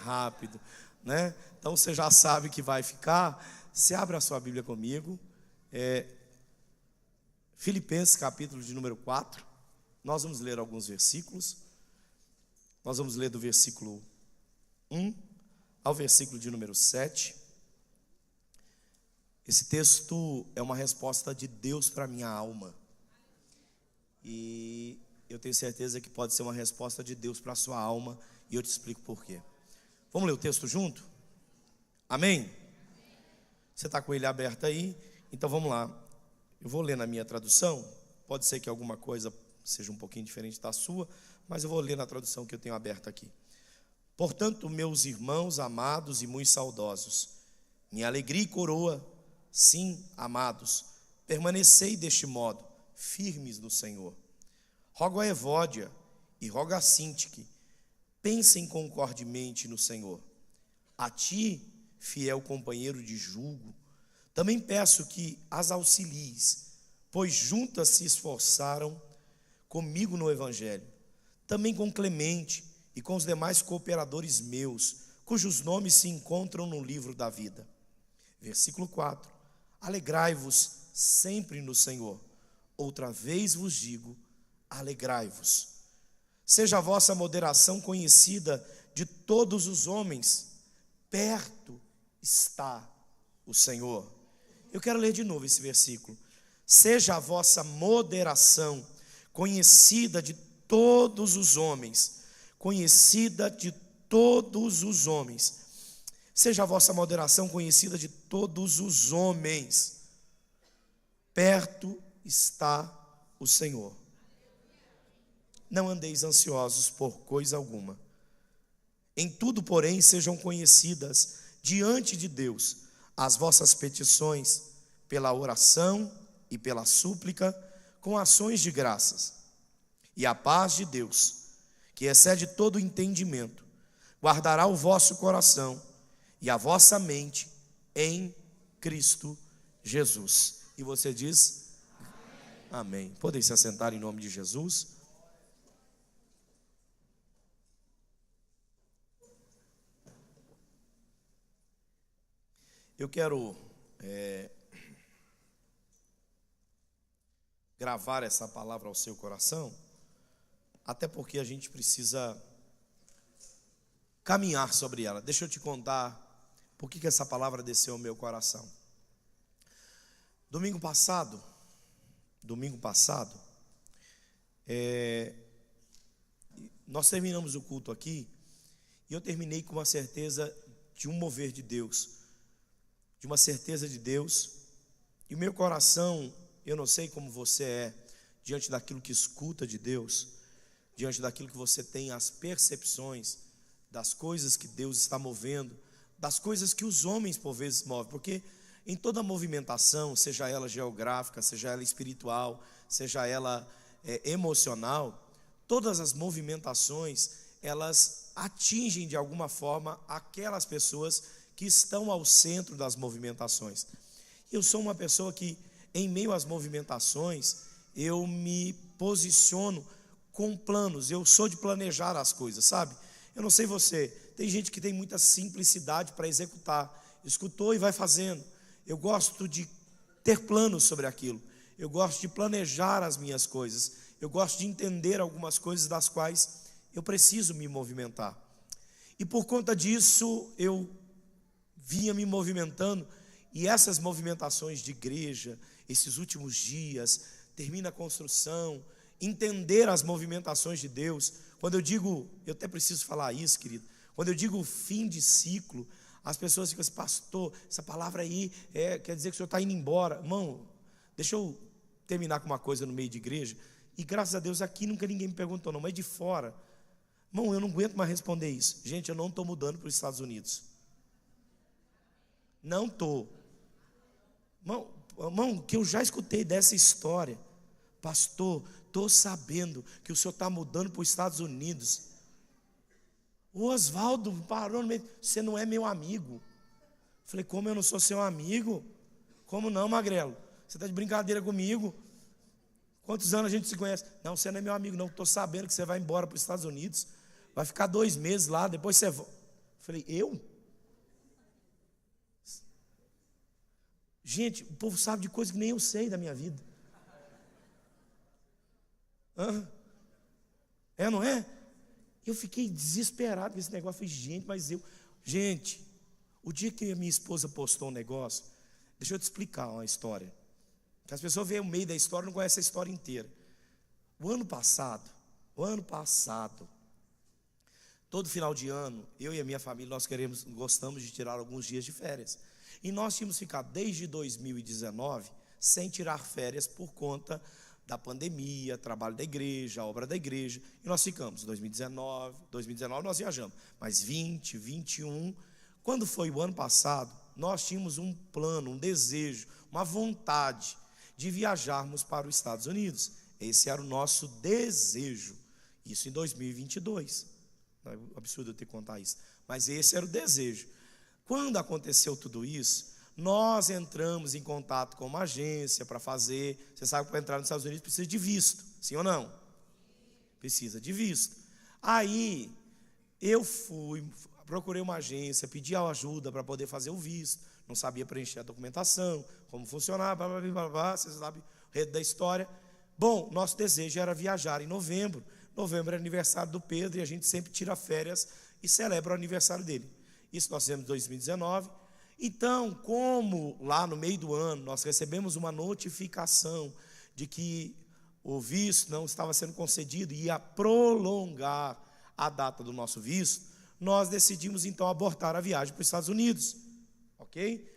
rápido, né? Então você já sabe que vai ficar. Você abre a sua Bíblia comigo, Filipenses capítulo de número 4, nós vamos ler alguns versículos. Nós vamos ler do versículo 1 ao versículo de número 7. Esse texto é uma resposta de Deus para a minha alma. E eu tenho certeza que pode ser uma resposta de Deus para a sua alma. E eu te explico por quê. Vamos ler o texto junto? Amém? Você está com ele aberto aí? Então vamos lá. Eu vou ler na minha tradução. Pode ser que alguma coisa seja um pouquinho diferente da sua, mas eu vou ler na tradução que eu tenho aberta aqui. Portanto, meus irmãos amados e muito saudosos, minha alegria e coroa, sim, amados, permanecei deste modo, firmes no Senhor. Rogo a Evódia e rogo a Sintique, pensem concordemente no Senhor. A ti, fiel companheiro de julgo, também peço que as auxilies, pois juntas se esforçaram comigo no Evangelho, também com Clemente e com os demais cooperadores meus, cujos nomes se encontram no livro da vida. Versículo 4. Alegrai-vos sempre no Senhor. Outra vez vos digo, alegrai-vos. Seja a vossa moderação conhecida de todos os homens. Perto está o Senhor. Eu quero ler de novo esse versículo. Seja a vossa moderação conhecida de todos os homens. Conhecida de todos os homens. Seja a vossa moderação conhecida de todos os homens. Perto está o Senhor. Não andeis ansiosos por coisa alguma. Em tudo, porém, sejam conhecidas diante de Deus as vossas petições pela oração e pela súplica com ações de graças. E a paz de Deus, que excede todo entendimento, guardará o vosso coração e a vossa mente em Cristo Jesus. E você diz? Amém. Podem se assentar em nome de Jesus. Eu quero gravar essa palavra ao seu coração, até porque a gente precisa caminhar sobre ela. Deixa eu te contar por que essa palavra desceu ao meu coração. Domingo passado, nós terminamos o culto aqui, e eu terminei com uma certeza de um mover de Deus, de uma certeza de Deus, e o meu coração, eu não sei como você é, diante daquilo que escuta de Deus, diante daquilo que você tem as percepções, das coisas que Deus está movendo, das coisas que os homens por vezes movem, porque em toda movimentação, seja ela geográfica, seja ela espiritual, seja ela emocional, todas as movimentações, elas atingem de alguma forma aquelas pessoas que estão ao centro das movimentações. Eu sou uma pessoa que, em meio às movimentações, eu me posiciono com planos, eu sou de planejar as coisas, sabe? Eu não sei você, tem gente que tem muita simplicidade para executar, escutou e vai fazendo. Eu gosto de ter planos sobre aquilo, eu gosto de planejar as minhas coisas, eu gosto de entender algumas coisas das quais eu preciso me movimentar. E por conta disso, eu vinha me movimentando, e essas movimentações de igreja, esses últimos dias, termina a construção, entender as movimentações de Deus. Quando eu digo, eu até preciso falar isso, querido, quando eu digo fim de ciclo, as pessoas ficam assim, pastor, essa palavra aí quer dizer que o senhor está indo embora. Irmão, deixa eu terminar com uma coisa no meio de igreja, e graças a Deus aqui nunca ninguém me perguntou não, mas de fora, irmão, eu não aguento mais responder isso. Gente, eu não estou mudando para os Estados Unidos. Não estou. Irmão, que eu já escutei dessa história. Pastor, estou sabendo que o senhor está mudando para os Estados Unidos. O Oswaldo parou no meio. Você não é meu amigo. Falei, como eu não sou seu amigo? Como não, Magrelo? Você está de brincadeira comigo? Quantos anos a gente se conhece? Não, você não é meu amigo, não. Estou sabendo que você vai embora para os Estados Unidos. Vai ficar 2 meses lá, depois você volta. Falei, eu? Gente, o povo sabe de coisas que nem eu sei da minha vida. Não é? Eu fiquei desesperado com esse negócio. Falei, gente, o dia que a minha esposa postou um negócio, deixa eu te explicar uma história. Que as pessoas veem o meio da história e não conhecem a história inteira. O ano passado, todo final de ano, eu e a minha família, nós gostamos de tirar alguns dias de férias. E nós tínhamos ficado desde 2019 sem tirar férias por conta da pandemia, trabalho da igreja, obra da igreja. E nós ficamos, 2019 nós viajamos, mas 20, 21. Quando foi o ano passado, nós tínhamos um plano, um desejo, uma vontade de viajarmos para os Estados Unidos. Esse era o nosso desejo. Isso em 2022. Não é absurdo eu ter que contar isso. Mas esse era o desejo. Quando aconteceu tudo isso, nós entramos em contato com uma agência para fazer. Você sabe que para entrar nos Estados Unidos precisa de visto, sim ou não? Precisa de visto. Aí eu procurei uma agência, pedi ajuda para poder fazer o visto. Não sabia preencher a documentação, como funcionava, blá, blá, blá, blá, você sabe o resto da história. Bom, nosso desejo era viajar em novembro. Novembro é aniversário do Pedro e a gente sempre tira férias e celebra o aniversário dele. Isso nós fizemos em 2019. Então, como lá no meio do ano nós recebemos uma notificação de que o visto não estava sendo concedido e ia prolongar a data do nosso visto, nós decidimos então abortar a viagem para os Estados Unidos. Ok?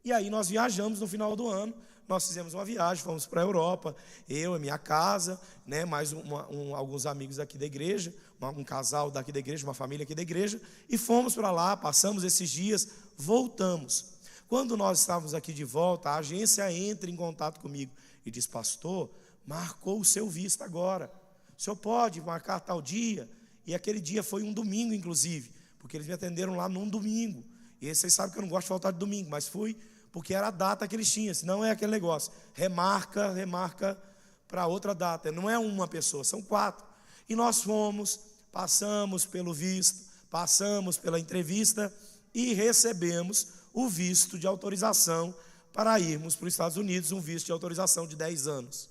E aí nós viajamos no final do ano. Nós fizemos uma viagem, fomos para a Europa, eu, a minha casa, né, mais alguns amigos aqui da igreja, um casal daqui da igreja, uma família aqui da igreja, e fomos para lá, passamos esses dias, voltamos. Quando nós estávamos aqui de volta, a agência entra em contato comigo e diz, pastor, marcou o seu visto agora, o senhor pode marcar tal dia? E aquele dia foi um domingo, inclusive, porque eles me atenderam lá num domingo, e vocês sabem que eu não gosto de faltar de domingo, mas fui, porque era a data que eles tinham, senão é aquele negócio, remarca para outra data, não é uma pessoa, são 4, e nós fomos, passamos pelo visto, passamos pela entrevista e recebemos o visto de autorização para irmos para os Estados Unidos, um visto de autorização de 10 anos.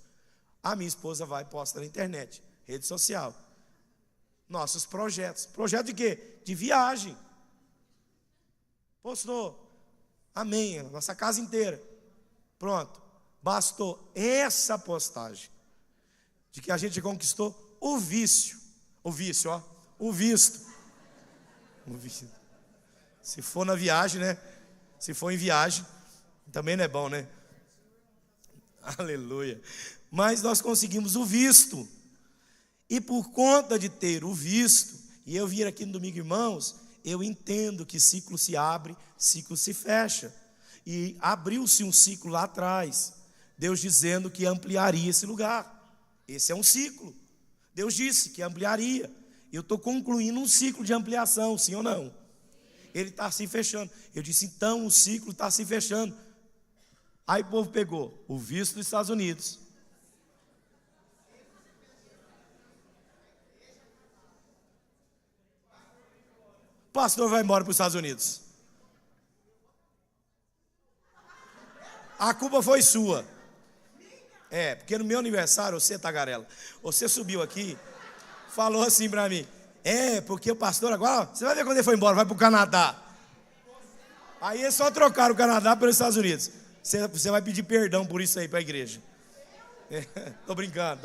A minha esposa vai e posta na internet, rede social, nossos projetos. Projeto de quê? De viagem. Postou. Amém, nossa casa inteira. Pronto. Bastou essa postagem de que a gente conquistou o visto. Se for na viagem, né? Se for em viagem, também não é bom, né? Aleluia. Mas nós conseguimos o visto. E por conta de ter o visto, e eu vir aqui no domingo, irmãos, eu entendo que ciclo se abre, ciclo se fecha. E abriu-se um ciclo lá atrás, Deus dizendo que ampliaria esse lugar. Esse é um ciclo. Deus disse que ampliaria. Eu estou concluindo um ciclo de ampliação, sim ou não? Ele está se fechando. Eu disse, então o ciclo está se fechando. Aí o povo pegou o visto dos Estados Unidos. O pastor vai embora para os Estados Unidos. A culpa foi sua. Porque no meu aniversário, você, tagarela, você subiu aqui, falou assim para mim, porque o pastor agora, você vai ver quando ele foi embora, vai para o Canadá. Aí eles só trocaram o Canadá pelos Estados Unidos. Você vai pedir perdão por isso aí para a igreja. Tô brincando.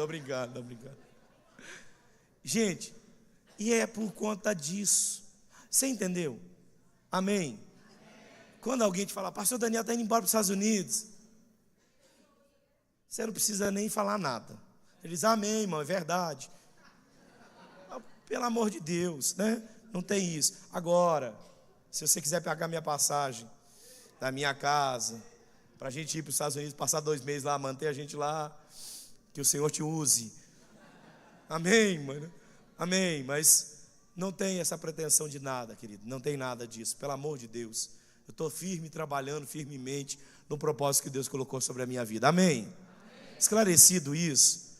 Gente, e é por conta disso. Você entendeu? Amém? Quando alguém te fala, pastor Daniel está indo embora para os Estados Unidos, você não precisa nem falar nada. Ele diz, amém, irmão, é verdade. Pelo amor de Deus, né? Não tem isso. Agora, se você quiser pegar minha passagem da minha casa, para a gente ir para os Estados Unidos, passar 2 meses lá, manter a gente lá, que o Senhor te use. Amém, mano? Amém, mas não tem essa pretensão de nada, querido. Não tem nada disso, pelo amor de Deus. Eu estou firme, trabalhando firmemente no propósito que Deus colocou sobre a minha vida. Amém? Esclarecido isso,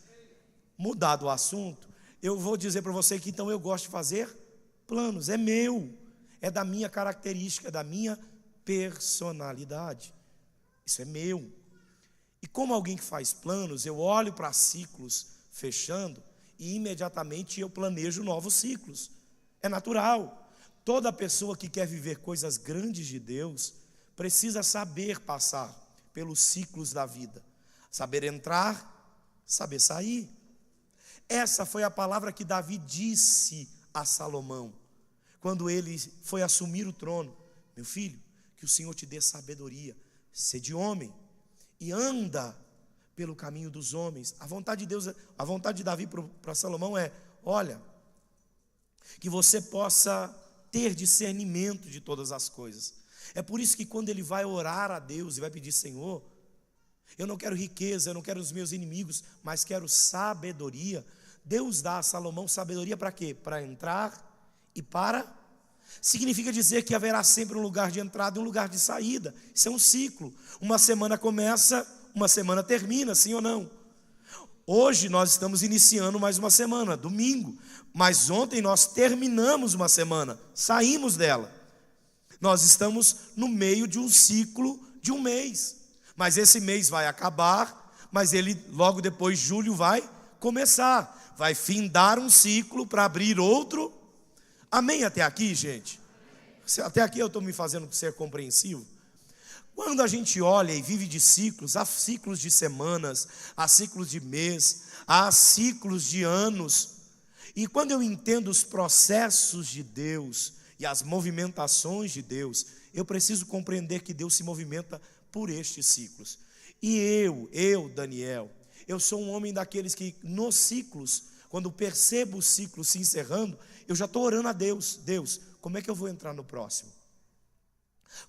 mudado o assunto, eu vou dizer para você que então eu gosto de fazer planos, é meu. é da minha característica, é da minha personalidade. Isso é meu. E como alguém que faz planos, eu olho para ciclos fechando e imediatamente eu planejo novos ciclos. É natural. Toda pessoa que quer viver coisas grandes de Deus precisa saber passar pelos ciclos da vida. Saber entrar, saber sair. Essa foi a palavra que Davi disse a Salomão, quando ele foi assumir o trono. Meu filho, que o Senhor te dê sabedoria, sede homem, e anda pelo caminho dos homens. A vontade de Deus, a vontade de Davi para Salomão é: olha, que você possa ter discernimento de todas as coisas. É por isso que quando ele vai orar a Deus e vai pedir: Senhor, eu não quero riqueza, eu não quero os meus inimigos, mas quero sabedoria. Deus dá a Salomão sabedoria para quê? Para entrar e para... Significa dizer que haverá sempre um lugar de entrada e um lugar de saída. Isso é um ciclo. Uma semana começa, uma semana termina, sim ou não? Hoje nós estamos iniciando mais uma semana, domingo. Mas ontem nós terminamos uma semana, saímos dela. Nós estamos no meio de um ciclo de um mês. Mas esse mês vai acabar, mas ele logo depois, julho, vai começar. Vai findar um ciclo para abrir outro. Amém até aqui, gente? Até aqui eu estou me fazendo ser compreensivo. Quando a gente olha e vive de ciclos, há ciclos de semanas, há ciclos de mês, há ciclos de anos. E quando eu entendo os processos de Deus e as movimentações de Deus, eu preciso compreender que Deus se movimenta por estes ciclos. E eu, Daniel, eu sou um homem daqueles que nos ciclos, quando percebo o ciclo se encerrando, eu já estou orando a Deus: Deus, como é que eu vou entrar no próximo?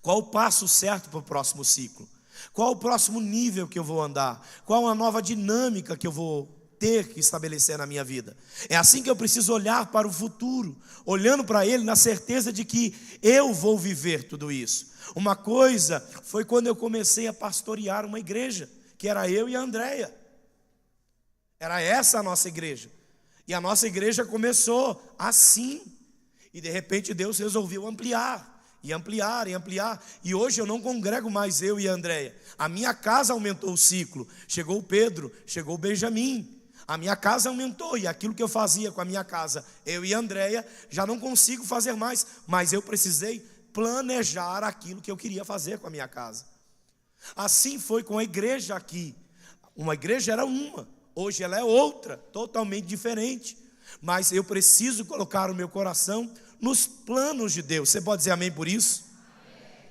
Qual o passo certo para o próximo ciclo? Qual o próximo nível que eu vou andar? Qual a nova dinâmica que eu vou ter que estabelecer na minha vida? É assim que eu preciso olhar para o futuro, olhando para ele na certeza de que eu vou viver tudo isso. Uma coisa foi quando eu comecei a pastorear uma igreja, que era eu e a Andréia. Era essa a nossa igreja. E a nossa igreja começou assim. E de repente Deus resolveu ampliar. E ampliar, e ampliar. E hoje eu não congrego mais eu e a Andréia. A minha casa aumentou o ciclo. Chegou o Pedro, chegou o Benjamin. A minha casa aumentou. E aquilo que eu fazia com a minha casa, eu e a Andréia, já não consigo fazer mais. Mas eu precisei planejar aquilo que eu queria fazer com a minha casa. Assim foi com a igreja aqui. Uma igreja era uma. Hoje ela é outra, totalmente diferente. Mas eu preciso colocar o meu coração nos planos de Deus. Você pode dizer amém por isso? Amém.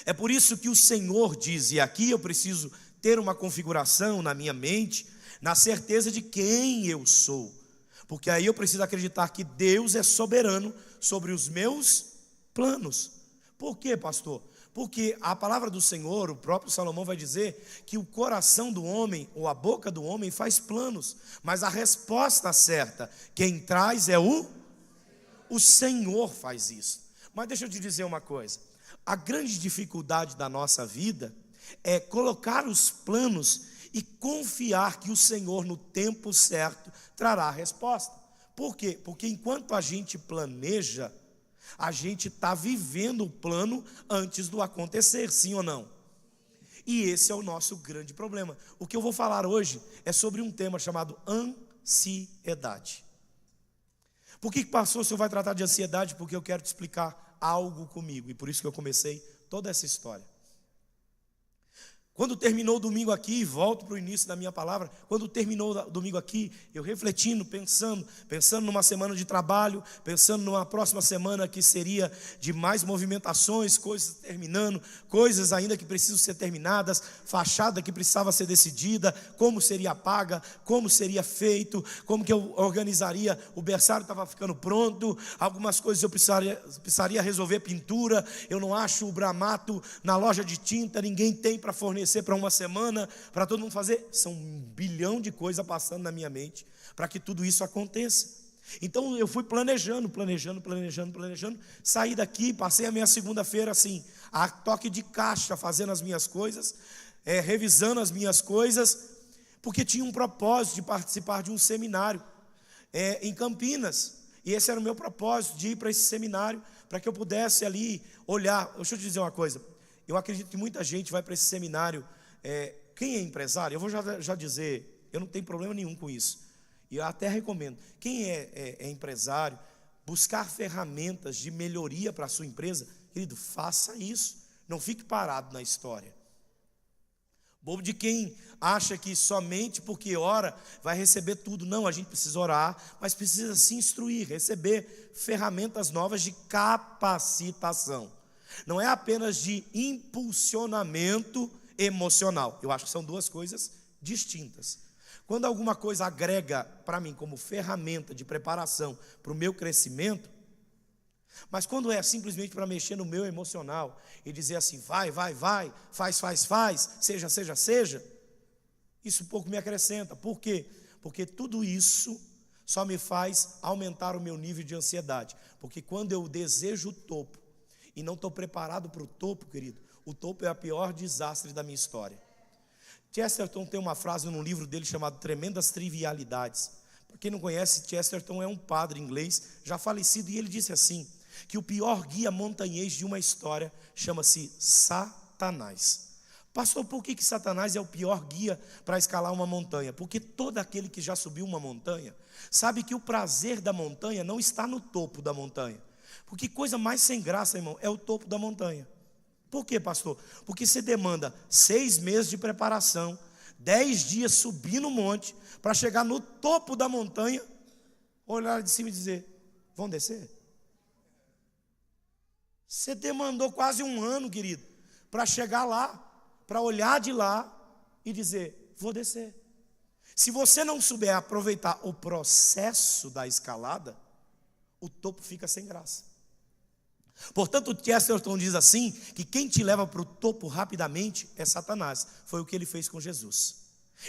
É por isso que o Senhor diz, e aqui eu preciso ter uma configuração na minha mente, na certeza de quem eu sou. Porque aí eu preciso acreditar que Deus é soberano sobre os meus planos. Por quê, pastor? Porque a palavra do Senhor, o próprio Salomão vai dizer que o coração do homem, ou a boca do homem faz planos, mas a resposta certa, quem traz é o Senhor faz isso. Mas deixa eu te dizer uma coisa: a grande dificuldade da nossa vida é colocar os planos e confiar que o Senhor no tempo certo trará a resposta. Por quê? Porque enquanto a gente planeja, a gente está vivendo o plano antes do acontecer, sim ou não? E esse é o nosso grande problema. O que eu vou falar hoje é sobre um tema chamado ansiedade. Por que pastor, o senhor vai tratar de ansiedade? Porque eu quero te explicar algo comigo, e por isso que eu comecei toda essa história. Quando terminou o domingo aqui, volto para o início da minha palavra. Quando terminou o domingo aqui, eu refletindo, pensando numa semana de trabalho, pensando numa próxima semana que seria de mais movimentações, coisas terminando, coisas ainda que precisam ser terminadas, fachada que precisava ser decidida, como seria paga, como seria feito, como que eu organizaria, o berçário estava ficando pronto, algumas coisas eu precisaria resolver, pintura, eu não acho o bramato na loja de tinta, ninguém tem para fornecer para uma semana, para todo mundo fazer. São 1 bilhão de coisas passando na minha mente para que tudo isso aconteça. Então eu fui planejando, saí daqui, passei a minha segunda-feira assim, a toque de caixa, fazendo as minhas coisas, revisando as minhas coisas, porque tinha um propósito de participar de um seminário em Campinas. E esse era o meu propósito, de ir para esse seminário, para que eu pudesse ali olhar. Deixa eu te dizer uma coisa, eu acredito que muita gente vai para esse seminário, quem é empresário, eu vou já dizer, eu não tenho problema nenhum com isso, e eu até recomendo, quem é empresário, buscar ferramentas de melhoria para a sua empresa, querido, faça isso, não fique parado na história. Bobo de quem acha que somente porque ora vai receber tudo. Não, a gente precisa orar, mas precisa se instruir, receber ferramentas novas de capacitação. Não é apenas de impulsionamento emocional. Eu acho que são duas coisas distintas. Quando alguma coisa agrega para mim como ferramenta de preparação para o meu crescimento, mas quando é simplesmente para mexer no meu emocional e dizer assim, vai, faz, seja, isso pouco me acrescenta. Por quê? Porque tudo isso só me faz aumentar o meu nível de ansiedade. Porque quando eu desejo o topo e não estou preparado para o topo, querido, o topo é o pior desastre da minha história. Chesterton tem uma frase num livro dele chamado Tremendas Trivialidades. Para quem não conhece, Chesterton é um padre inglês já falecido, e ele disse assim, que o pior guia montanhês de uma história chama-se Satanás. Pastor, por que Satanás é o pior guia para escalar uma montanha? Porque todo aquele que já subiu uma montanha sabe que o prazer da montanha não está no topo da montanha. Porque coisa mais sem graça, irmão, é o topo da montanha. Por quê, pastor? Porque você demanda 6 meses de preparação, 10 dias subir no monte, para chegar no topo da montanha, olhar de cima e dizer, vão descer? Você demandou quase 1 ano, querido, para chegar lá, para olhar de lá e dizer, vou descer. Se você não souber aproveitar o processo da escalada, o topo fica sem graça. Portanto, o Chesterton diz assim, que quem te leva para o topo rapidamente é Satanás. Foi o que ele fez com Jesus.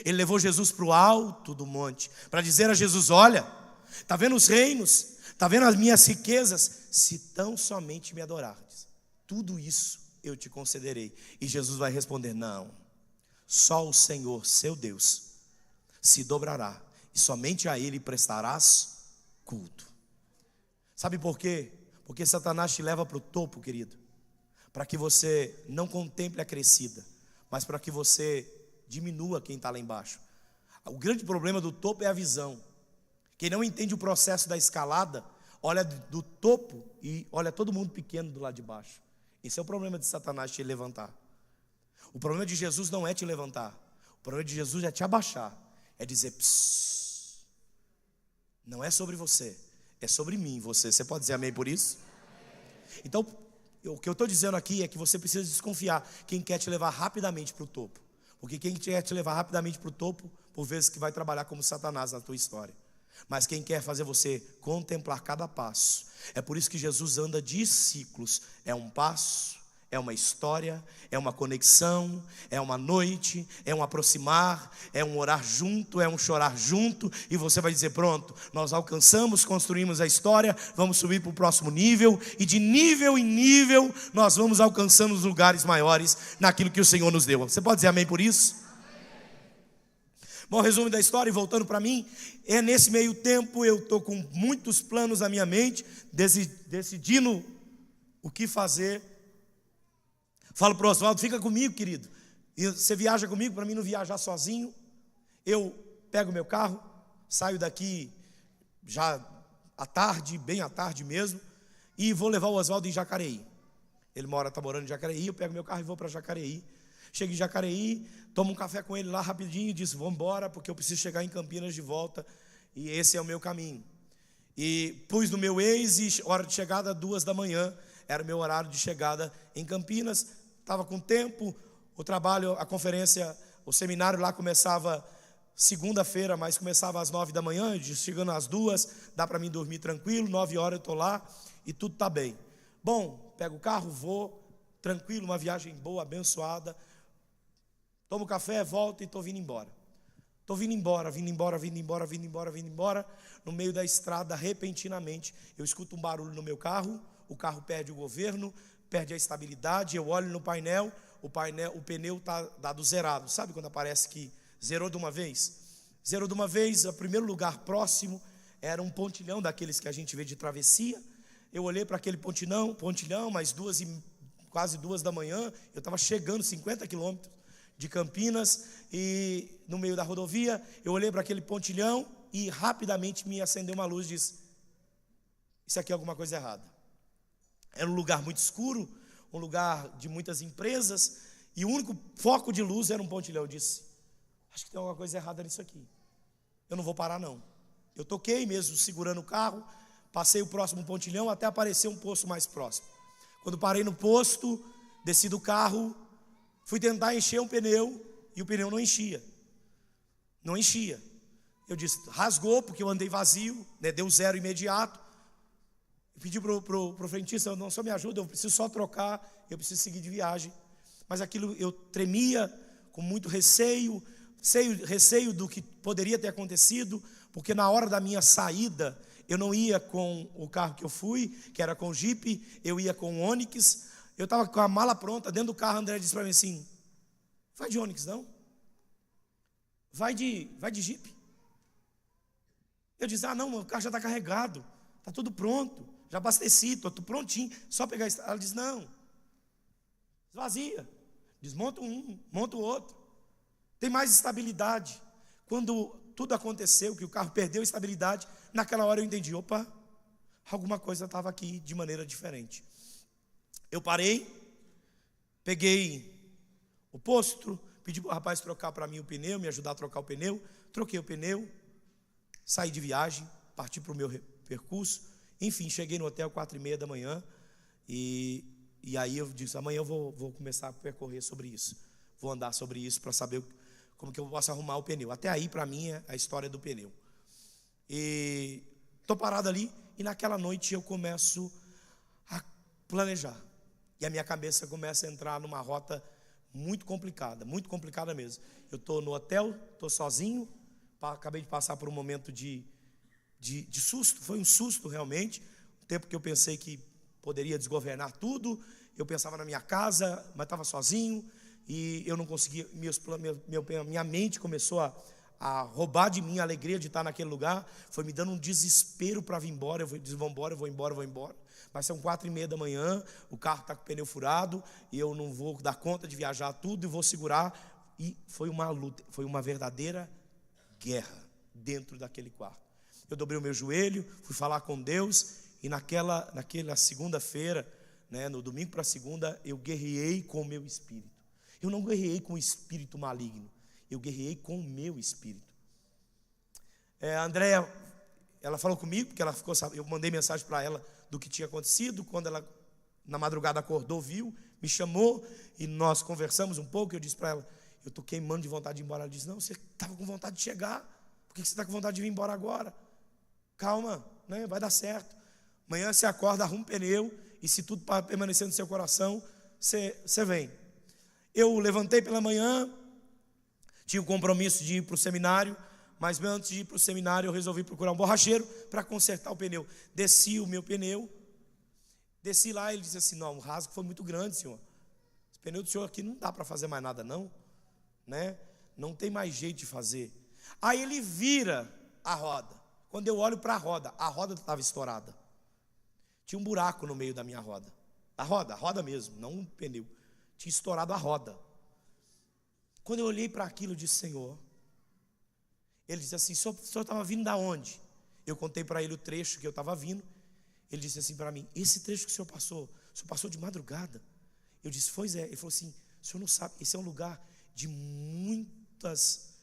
Ele levou Jesus para o alto do monte, para dizer a Jesus, olha, está vendo os reinos? Está vendo as minhas riquezas? Se tão somente me adorardes, tudo isso eu te concederei. E Jesus vai responder, não, só o Senhor, seu Deus, se dobrará, e somente a Ele prestarás culto. Sabe por quê? Porque Satanás te leva para o topo, querido, para que você não contemple a crescida, mas para que você diminua quem está lá embaixo. O grande problema do topo é a visão. Quem não entende o processo da escalada, olha do topo e olha todo mundo pequeno do lado de baixo. Esse é o problema de Satanás te levantar. O problema de Jesus não é te levantar. O problema de Jesus é te abaixar. É dizer, psss, não é sobre você, é sobre mim, você. Você pode dizer amém por isso? Então, o que eu estou dizendo aqui é que você precisa desconfiar quem quer te levar rapidamente para o topo. Porque quem quer te levar rapidamente para o topo, por vezes que vai trabalhar como Satanás na tua história. Mas quem quer fazer você contemplar cada passo. É por isso que Jesus anda de ciclos. É um passo, é uma história, é uma conexão, é uma noite, é um aproximar, é um orar junto, é um chorar junto. E você vai dizer, pronto, nós alcançamos, construímos a história, vamos subir para o próximo nível. E de nível em nível, nós vamos alcançando os lugares maiores naquilo que o Senhor nos deu. Você pode dizer amém por isso? Bom, resumo da história, e voltando para mim, nesse meio tempo eu estou com muitos planos na minha mente, decidindo o que fazer. Falo para o Oswaldo, fica comigo, querido, e você viaja comigo, para mim não viajar sozinho. Eu pego meu carro, saio daqui já à tarde, bem à tarde mesmo, e vou levar o Oswaldo em Jacareí. Ele está morando em Jacareí, eu pego meu carro e vou para Jacareí. Chego em Jacareí, tomo um café com ele lá rapidinho e disse, vamos embora, porque eu preciso chegar em Campinas de volta, e esse é o meu caminho. E pus no meu Waze, hora de chegada 2 da manhã, era o meu horário de chegada em Campinas, estava com tempo, o trabalho, a conferência, o seminário lá começava segunda-feira, mas começava às 9 da manhã, chegando às 2, dá para mim dormir tranquilo, 9 horas eu estou lá, e tudo está bem. Bom, pego o carro, vou, tranquilo, uma viagem boa, abençoada, tomo café, volto e estou vindo embora. Estou vindo embora. No meio da estrada, repentinamente, eu escuto um barulho no meu carro. O carro perde o governo, perde a estabilidade. Eu olho no painel, o pneu está dado zerado. Sabe quando aparece que zerou de uma vez? Zerou de uma vez, o primeiro lugar próximo era um pontilhão daqueles que a gente vê de travessia. eu olhei para aquele pontilhão, mais quase 2 da manhã, eu estava chegando 50 quilômetros de Campinas, e no meio da rodovia, eu olhei para aquele pontilhão, e rapidamente me acendeu uma luz e disse: isso aqui é alguma coisa errada. Era um lugar muito escuro, um lugar de muitas empresas, e o único foco de luz era um pontilhão. Eu disse: acho que tem alguma coisa errada nisso aqui, eu não vou parar não. Eu toquei mesmo segurando o carro, passei o próximo pontilhão até aparecer um posto mais próximo. Quando parei no posto, desci do carro, fui tentar encher um pneu, e o pneu não enchia. Eu disse: rasgou, porque eu andei vazio, né, deu 0 imediato. Eu pedi para o frentista: não, só me ajuda, eu preciso só trocar, eu preciso seguir de viagem. Mas aquilo, eu tremia com muito receio do que poderia ter acontecido, porque na hora da minha saída, eu não ia com o carro que eu fui, que era com o Jeep, eu ia com o Onix. Eu estava com a mala pronta, dentro do carro. André disse para mim assim: vai de Onix não? Vai de Jeep. Eu disse: não, o carro já está carregado, está tudo pronto, já abasteci, estou prontinho, só pegar a estrada. Ela disse: não, esvazia, desmonta um, monta o outro, tem mais estabilidade. Quando tudo aconteceu, que o carro perdeu a estabilidade, naquela hora eu entendi: opa, alguma coisa estava aqui de maneira diferente. Eu parei, peguei o posto, pedi para o rapaz trocar para mim o pneu, me ajudar a trocar o pneu, troquei o pneu, saí de viagem, parti para o meu percurso. Enfim, cheguei no hotel 4h30 da manhã, e aí eu disse: amanhã eu vou começar a percorrer sobre isso, vou andar sobre isso para saber como que eu posso arrumar o pneu. Até aí, para mim, é a história do pneu. E estou parado ali, e naquela noite eu começo a planejar, e a minha cabeça começa a entrar numa rota muito complicada mesmo. Eu estou no hotel, estou sozinho, acabei de passar por um momento de susto. Foi um susto realmente, um tempo que eu pensei que poderia desgovernar tudo. Eu pensava na minha casa, mas estava sozinho, e eu não conseguia, minha mente começou a roubar de mim a alegria de estar naquele lugar. Foi me dando um desespero para vir embora. Eu disse: vou embora. Mas são 4h30 da manhã, o carro está com o pneu furado, e eu não vou dar conta de viajar tudo, e vou segurar. E foi uma luta, foi uma verdadeira guerra dentro daquele quarto. Eu dobrei o meu joelho, fui falar com Deus, e naquela segunda-feira, né, no domingo para segunda, eu guerreei com o meu espírito. Eu não guerreei com o espírito maligno, eu guerreei com o meu espírito. A Andréia, ela falou comigo, porque eu mandei mensagem para ela do que tinha acontecido. Quando ela, na madrugada, acordou, viu, me chamou, e nós conversamos um pouco. Eu disse para ela: eu estou queimando de vontade de ir embora. Ela disse: não, você estava com vontade de chegar, por que você está com vontade de vir embora agora? Calma, né, vai dar certo. Amanhã você acorda, arruma um pneu, e se tudo permanecer no seu coração, você vem. Eu levantei pela manhã, tinha o compromisso de ir para o seminário, mas antes de ir para o seminário, eu resolvi procurar um borracheiro para consertar o pneu. Desci o meu pneu, desci lá, ele disse assim: não, o rasgo foi muito grande, senhor. Esse pneu do senhor aqui não dá para fazer mais nada não, né? Não tem mais jeito de fazer. Aí ele vira a roda. Quando eu olho para a roda estava estourada. Tinha um buraco no meio da minha roda. A roda mesmo, não um pneu. Tinha estourado a roda. Quando eu olhei para aquilo, eu disse: Senhor. Ele disse assim: o senhor estava vindo da onde? Eu contei para ele o trecho que eu estava vindo. Ele disse assim para mim: esse trecho que o senhor passou de madrugada. Eu disse: pois é. Ele falou assim: o senhor não sabe, esse é um lugar de muitas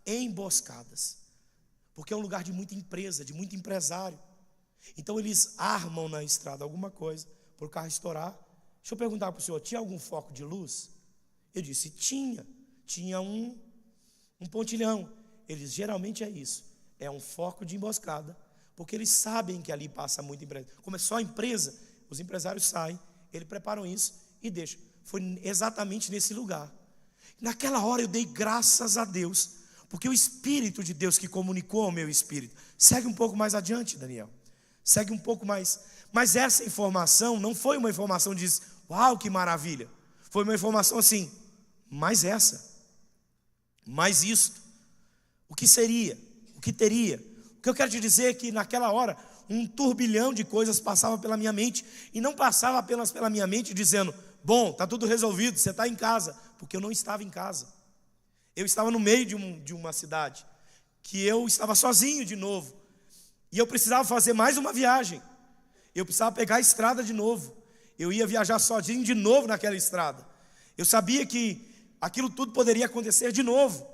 emboscadas, porque é um lugar de muita empresa, de muito empresário. Então eles armam na estrada alguma coisa para o carro estourar. Deixa eu perguntar para o senhor: tinha algum foco de luz? Eu disse: tinha um pontilhão. Eles: geralmente é isso, é um foco de emboscada, porque eles sabem que ali passa muita empresa. Como é só empresa, os empresários saem, eles preparam isso e deixam. Foi exatamente nesse lugar. Naquela hora eu dei graças a Deus, porque o Espírito de Deus que comunicou ao meu espírito. Segue um pouco mais adiante, Daniel, segue um pouco mais. Mas essa informação não foi uma informação de uau, que maravilha. Foi uma informação assim: mais essa, mais isto. O que seria? O que teria? que eu quero te dizer é que naquela hora, um turbilhão de coisas passava pela minha mente, e não passava apenas pela minha mente dizendo: bom, está tudo resolvido, você está em casa, porque eu não estava em casa. Eu estava no meio de uma cidade, que eu estava sozinho de novo, e eu precisava fazer mais uma viagem, eu precisava pegar a estrada de novo, eu ia viajar sozinho de novo naquela estrada. Eu sabia que aquilo tudo poderia acontecer de novo,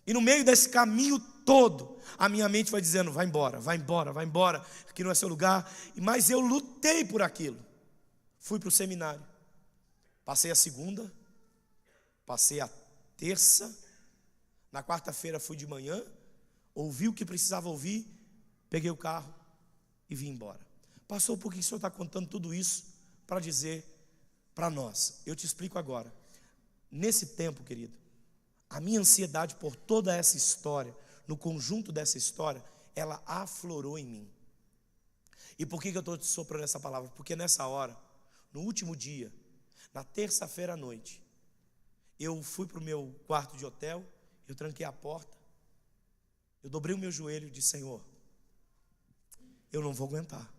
e no meio desse caminho todo, a minha mente vai dizendo: vai embora, vai embora, vai embora, aqui não é seu lugar. Mas eu lutei por aquilo. Fui para o seminário, passei a segunda, passei a terça, na quarta-feira fui de manhã, ouvi o que precisava ouvir, peguei o carro e vim embora. Passou por que o senhor está contando tudo isso para dizer para nós? Eu te explico agora. Nesse tempo, querido, a minha ansiedade por toda essa história, no conjunto dessa história, ela aflorou em mim. E por que eu estou te soprando essa palavra? Porque nessa hora, no último dia, na terça-feira à noite, eu fui para o meu quarto de hotel, eu tranquei a porta, eu dobrei o meu joelho e disse: Senhor, eu não vou aguentar.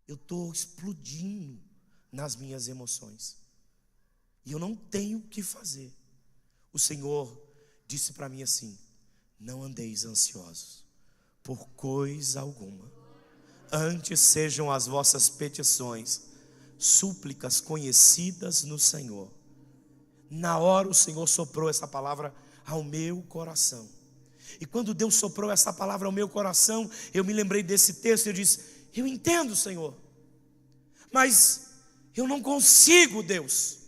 Eu estou explodindo nas minhas emoções, e eu não tenho o que fazer. O Senhor disse para mim assim: não andeis ansiosos por coisa alguma, antes sejam as vossas petições súplicas conhecidas no Senhor. Na hora o Senhor soprou essa palavra ao meu coração, e quando Deus soprou essa palavra ao meu coração, eu me lembrei desse texto e eu disse: eu entendo, Senhor, mas eu não consigo, Deus.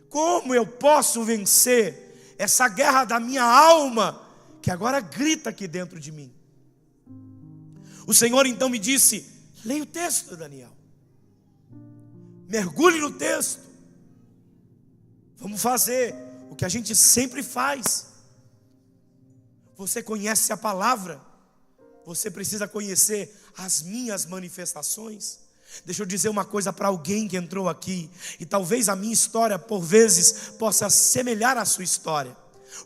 Como eu posso vencer essa guerra da minha alma, que agora grita aqui dentro de mim? O Senhor então me disse: leia o texto, Daniel, mergulhe no texto, vamos fazer o que a gente sempre faz. Você conhece a palavra, você precisa conhecer as minhas manifestações. Deixa eu dizer uma coisa para alguém que entrou aqui, e talvez a minha história por vezes possa assemelhar a sua história.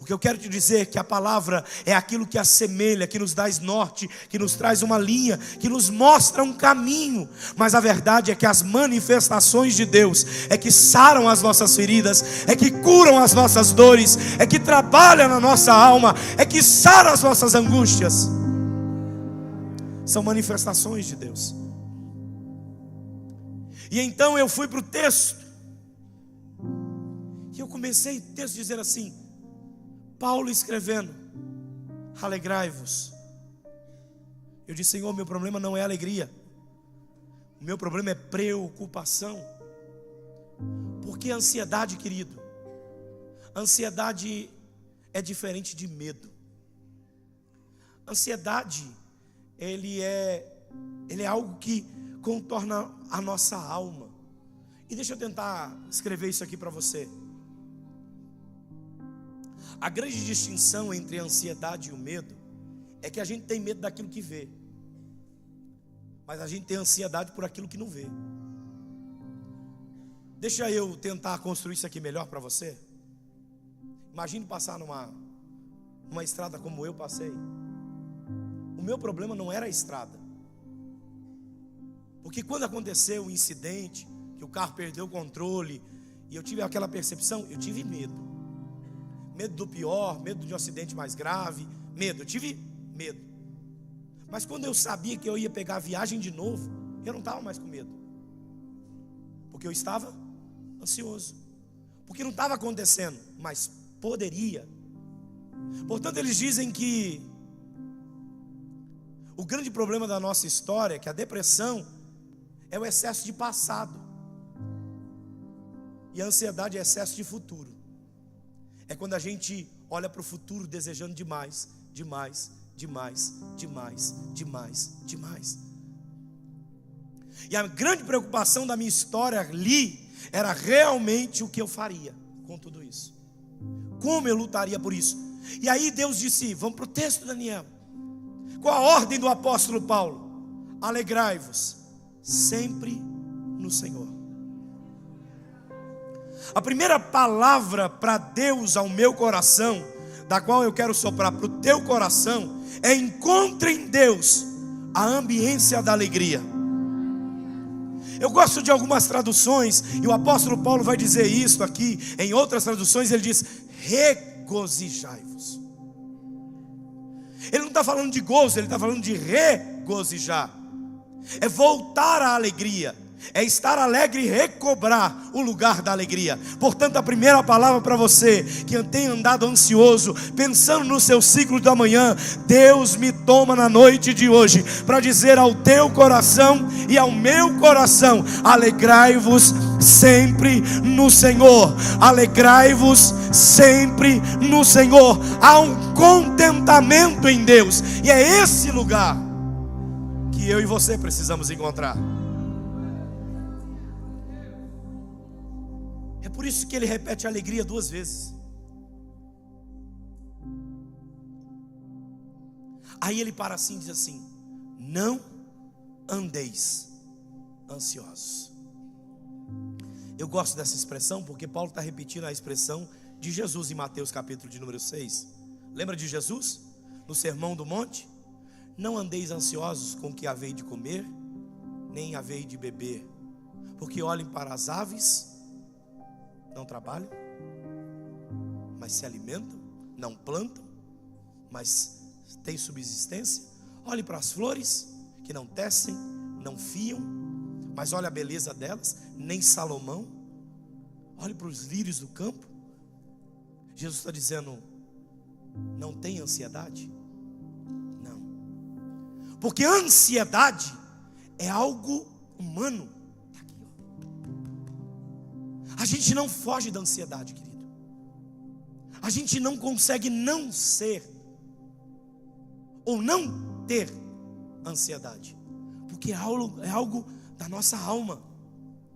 O que eu quero te dizer é que a palavra é aquilo que assemelha, que nos dá norte, que nos traz uma linha, que nos mostra um caminho. Mas a verdade é que as manifestações de Deus é que saram as nossas feridas, é que curam as nossas dores, é que trabalham na nossa alma, é que saram as nossas angústias. São manifestações de Deus. E então eu fui para o texto, e eu comecei o texto dizendo assim: Paulo escrevendo: alegrai-vos. Eu disse: Senhor, meu problema não é alegria, o meu problema é preocupação. Porque a ansiedade, querido, ansiedade é diferente de medo. Ansiedade, ele é algo que contorna a nossa alma. E deixa eu tentar escrever isso aqui para você. A grande distinção entre a ansiedade e o medo é que a gente tem medo daquilo que vê, mas a gente tem ansiedade por aquilo que não vê. Deixa eu tentar construir isso aqui melhor para você. Imagine passar numa estrada como eu passei. O meu problema não era a estrada, porque quando aconteceu o incidente, que o carro perdeu o controle, e eu tive aquela percepção, eu tive medo. Medo do pior, medo de um acidente mais grave, medo, eu tive medo. Mas quando eu sabia que eu ia pegar a viagem de novo, eu não estava mais com medo, porque eu estava ansioso, porque não estava acontecendo, mas poderia. Portanto, eles dizem que o grande problema da nossa história, que a depressão é o excesso de passado, e a ansiedade é excesso de futuro. É quando a gente olha para o futuro desejando demais, demais, demais, demais, demais, demais. E a grande preocupação da minha história ali era realmente o que eu faria com tudo isso, como eu lutaria por isso. E aí Deus disse: vamos para o texto, Daniel. Qual a ordem do apóstolo Paulo? Alegrai-vos sempre no Senhor. A primeira palavra para Deus ao meu coração da qual eu quero soprar para o teu coração, é: encontre em Deus a ambiência da alegria. Eu gosto de algumas traduções, e o apóstolo Paulo vai dizer isso aqui. Em outras traduções ele diz: regozijai-vos. Ele não está falando de gozo, ele está falando de regozijar. É voltar à alegria, é estar alegre e recobrar o lugar da alegria. Portanto, a primeira palavra para você que tem andado ansioso, pensando no seu ciclo da manhã, Deus me toma na noite de hoje para dizer ao teu coração e ao meu coração: alegrai-vos sempre no Senhor. Alegrai-vos sempre no Senhor. Há um contentamento em Deus, e é esse lugar que eu e você precisamos encontrar. É por isso que ele repete a alegria 2 vezes. Aí ele para assim e diz assim: não andeis ansiosos. Eu gosto dessa expressão porque Paulo está repetindo a expressão de Jesus em Mateus capítulo de número 6. Lembra de Jesus? No Sermão do Monte: não andeis ansiosos com o que havei de comer, nem havei de beber, porque olhem para as aves, não trabalham, mas se alimentam, não plantam, mas têm subsistência. Olhe para as flores, que não tecem, não fiam, mas olha a beleza delas, nem Salomão. Olhe para os lírios do campo. Jesus está dizendo: não tem ansiedade? Não, porque a ansiedade é algo humano. A gente não foge da ansiedade, querido. A gente não consegue não ser ou não ter ansiedade, porque é algo da nossa alma,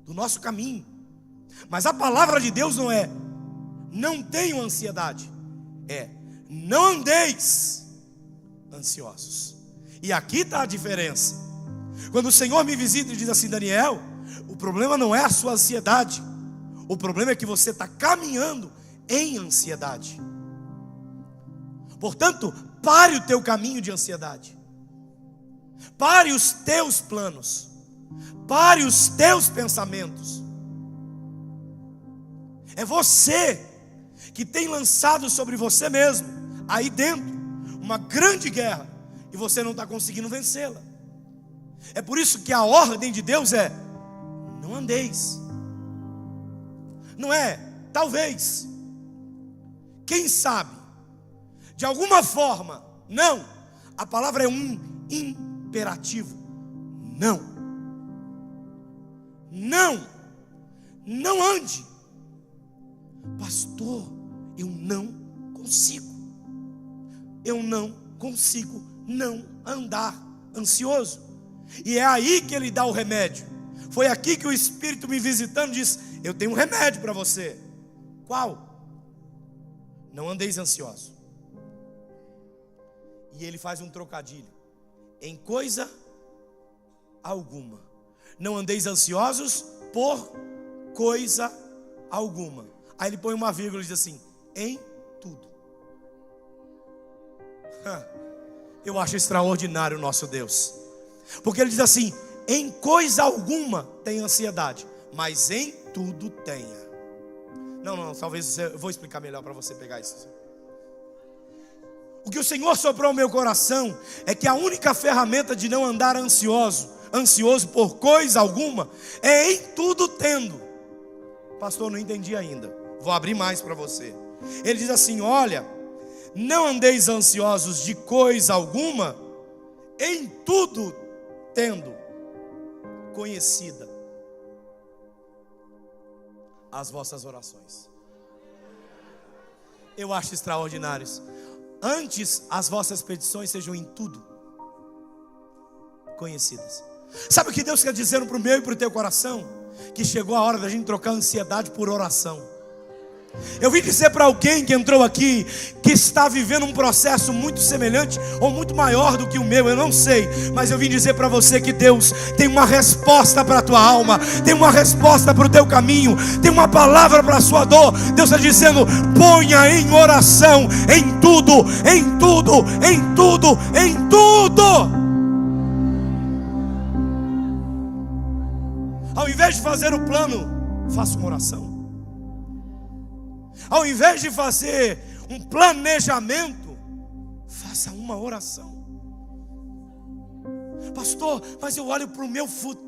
do nosso caminho. Mas a palavra de Deus não é: não tenham ansiedade, é: não andeis ansiosos. E aqui está a diferença. Quando o Senhor me visita e diz assim: Daniel, o problema não é a sua ansiedade, o problema é que você está caminhando em ansiedade. Portanto, pare o teu caminho de ansiedade, pare os teus planos, pare os teus pensamentos. É você que tem lançado sobre você mesmo, aí dentro, uma grande guerra, e você não está conseguindo vencê-la. É por isso que a ordem de Deus é: não andeis. Não é talvez, quem sabe, de alguma forma. Não, a palavra é um imperativo. Não, não, não ande. Pastor, eu não consigo não andar ansioso. E é aí que ele dá o remédio. Foi aqui que o Espírito me visitando disse: eu tenho um remédio para você. Qual? Não andeis ansiosos. E ele faz um trocadilho: em coisa alguma. Não andeis ansiosos por coisa alguma. Aí ele põe uma vírgula e diz assim: em tudo. Eu acho extraordinário o nosso Deus, porque ele diz assim: em coisa alguma tem ansiedade, mas em tudo tenha. Não, talvez eu vou explicar melhor para você pegar isso. O que o Senhor soprou ao meu coração é que a única ferramenta de não andar ansioso por coisa alguma, é em tudo tendo. Pastor, não entendi ainda. Vou abrir mais para você. Ele diz assim: olha, não andeis ansiosos de coisa alguma, em tudo tendo conhecida as vossas orações. Eu acho extraordinário isso. Antes as vossas petições sejam em tudo conhecidas. Sabe o que Deus quer dizer para o meu e para o teu coração? Que chegou a hora da gente trocar ansiedade por oração. Eu vim dizer para alguém que entrou aqui, que está vivendo um processo muito semelhante ou muito maior do que o meu, eu não sei, mas eu vim dizer para você que Deus tem uma resposta para a tua alma, tem uma resposta para o teu caminho, tem uma palavra para a sua dor. Deus está dizendo: ponha em oração em tudo, em tudo, em tudo, em tudo. Ao invés de fazer o plano, faça uma oração. Ao invés de fazer um planejamento, faça uma oração. Pastor, mas eu olho para o meu futuro.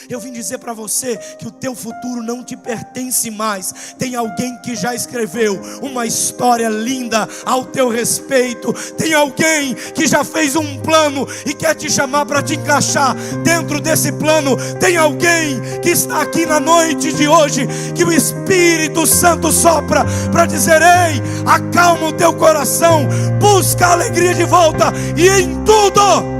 Eu vim dizer para você que o teu futuro não te pertence mais. Tem alguém que já escreveu uma história linda ao teu respeito. Tem alguém que já fez um plano e quer te chamar para te encaixar dentro desse plano. Tem alguém que está aqui na noite de hoje, que o Espírito Santo sopra para dizer: ei, acalma o teu coração, busca a alegria de volta, e em tudo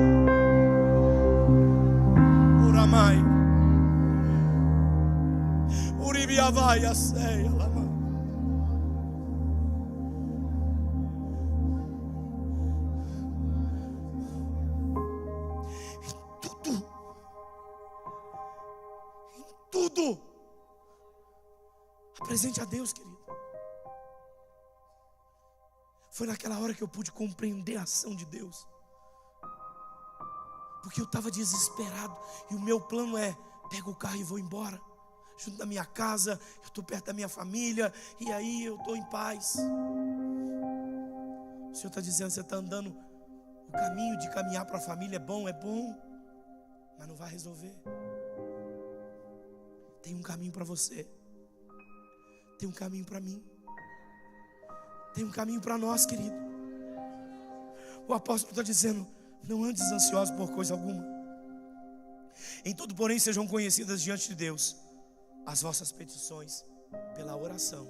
tudo apresente a Deus, querido. Foi naquela hora que eu pude compreender a ação de Deus, porque eu estava desesperado, e o meu plano é: pego o carro e vou embora, junto da minha casa, eu estou perto da minha família, e aí eu estou em paz. O Senhor está dizendo: você está andando, o caminho de caminhar para a família é bom, mas não vai resolver. Tem um caminho para você, tem um caminho para mim, tem um caminho para nós, querido. O apóstolo está dizendo: não andes ansiosos por coisa alguma. Em tudo, porém, sejam conhecidas diante de Deus as vossas petições pela oração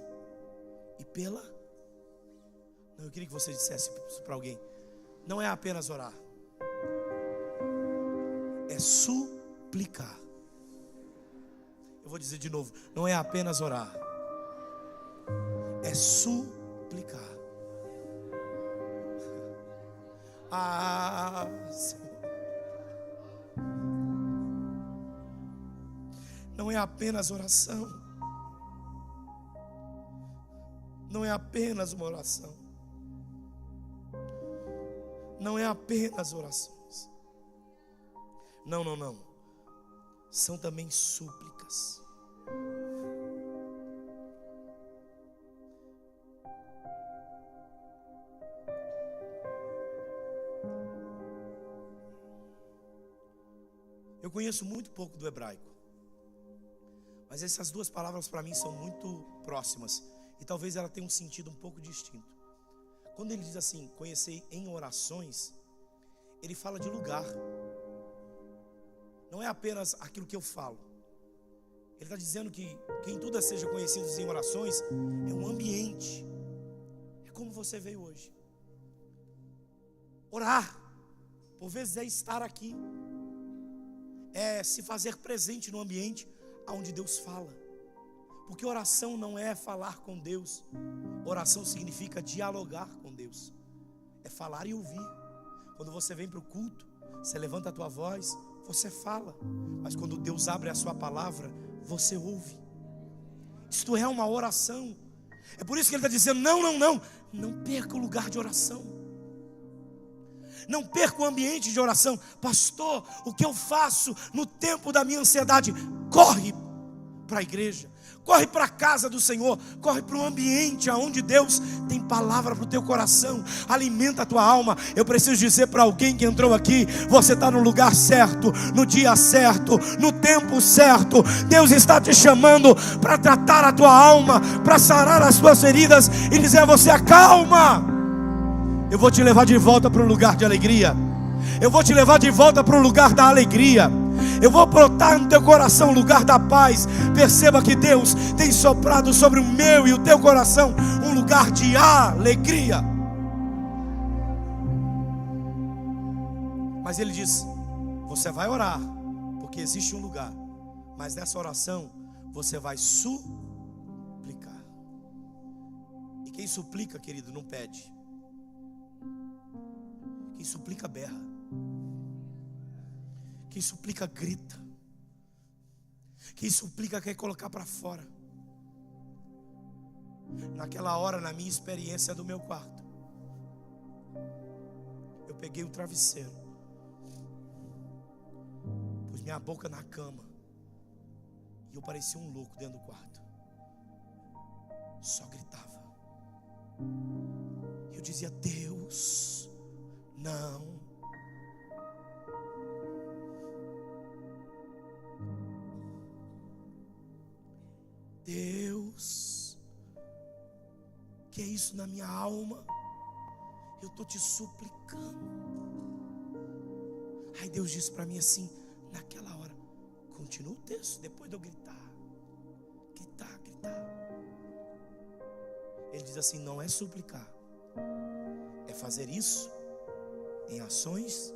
e pela... Não, eu queria que você dissesse isso para alguém. Não é apenas orar, é suplicar. Eu vou dizer de novo: não é apenas orar, é suplicar. Senhor, não é apenas oração, não é apenas uma oração, não é apenas orações, não, são também súplicas. Eu conheço muito pouco do hebraico, mas essas duas palavras para mim são muito próximas, e talvez ela tenha um sentido um pouco distinto. Quando ele diz assim, conhecer em orações, ele fala de lugar. Não é apenas aquilo que eu falo. Ele está dizendo que quem tudo seja conhecidos em orações é um ambiente. É como você veio hoje. Orar, por vezes, é estar aqui, é se fazer presente no ambiente onde Deus fala. Porque oração não é falar com Deus. Oração significa dialogar com Deus. É falar e ouvir. Quando você vem para o culto, você levanta a tua voz, você fala. Mas quando Deus abre a sua palavra, você ouve. Isto é uma oração. É por isso que ele está dizendo: não perca o lugar de oração. Não perca o ambiente de oração. Pastor, o que eu faço no tempo da minha ansiedade? Corre para a igreja, corre para a casa do Senhor, corre para o ambiente onde Deus tem palavra para o teu coração, alimenta a tua alma. Eu preciso dizer para alguém que entrou aqui: você está no lugar certo, no dia certo, no tempo certo. Deus está te chamando para tratar a tua alma, para sarar as tuas feridas e dizer a você: acalma, eu vou te levar de volta para o lugar de alegria. Eu vou te levar de volta para o lugar da alegria. Eu vou brotar no teu coração o lugar da paz. Perceba que Deus tem soprado sobre o meu e o teu coração um lugar de alegria. Mas ele diz: você vai orar, porque existe um lugar, mas nessa oração você vai suplicar. Quem suplica, querido, não pede. Quem suplica, berra. Quem suplica, grita. Quem suplica, quer colocar para fora. Naquela hora, na minha experiência do meu quarto, eu peguei o travesseiro, pus minha boca na cama, e eu parecia um louco dentro do quarto. Só gritava. Eu dizia: Deus, não. Deus, que é isso na minha alma? Eu estou te suplicando. Aí Deus disse para mim assim, naquela hora: continua o texto, depois de eu gritar. Ele diz assim: não é suplicar, é fazer isso em ações.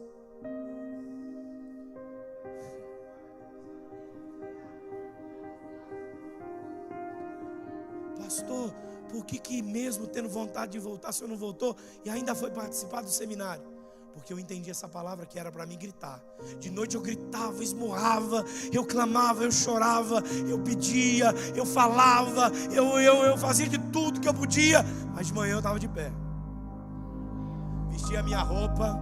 Pastor, por que mesmo tendo vontade de voltar, o senhor não voltou e ainda foi participar do seminário? Porque eu entendi essa palavra que era para mim gritar. De noite eu gritava, esmurrava, eu clamava, eu chorava, eu pedia, eu falava, eu fazia de tudo que eu podia. Mas de manhã eu estava de pé, vestia a minha roupa,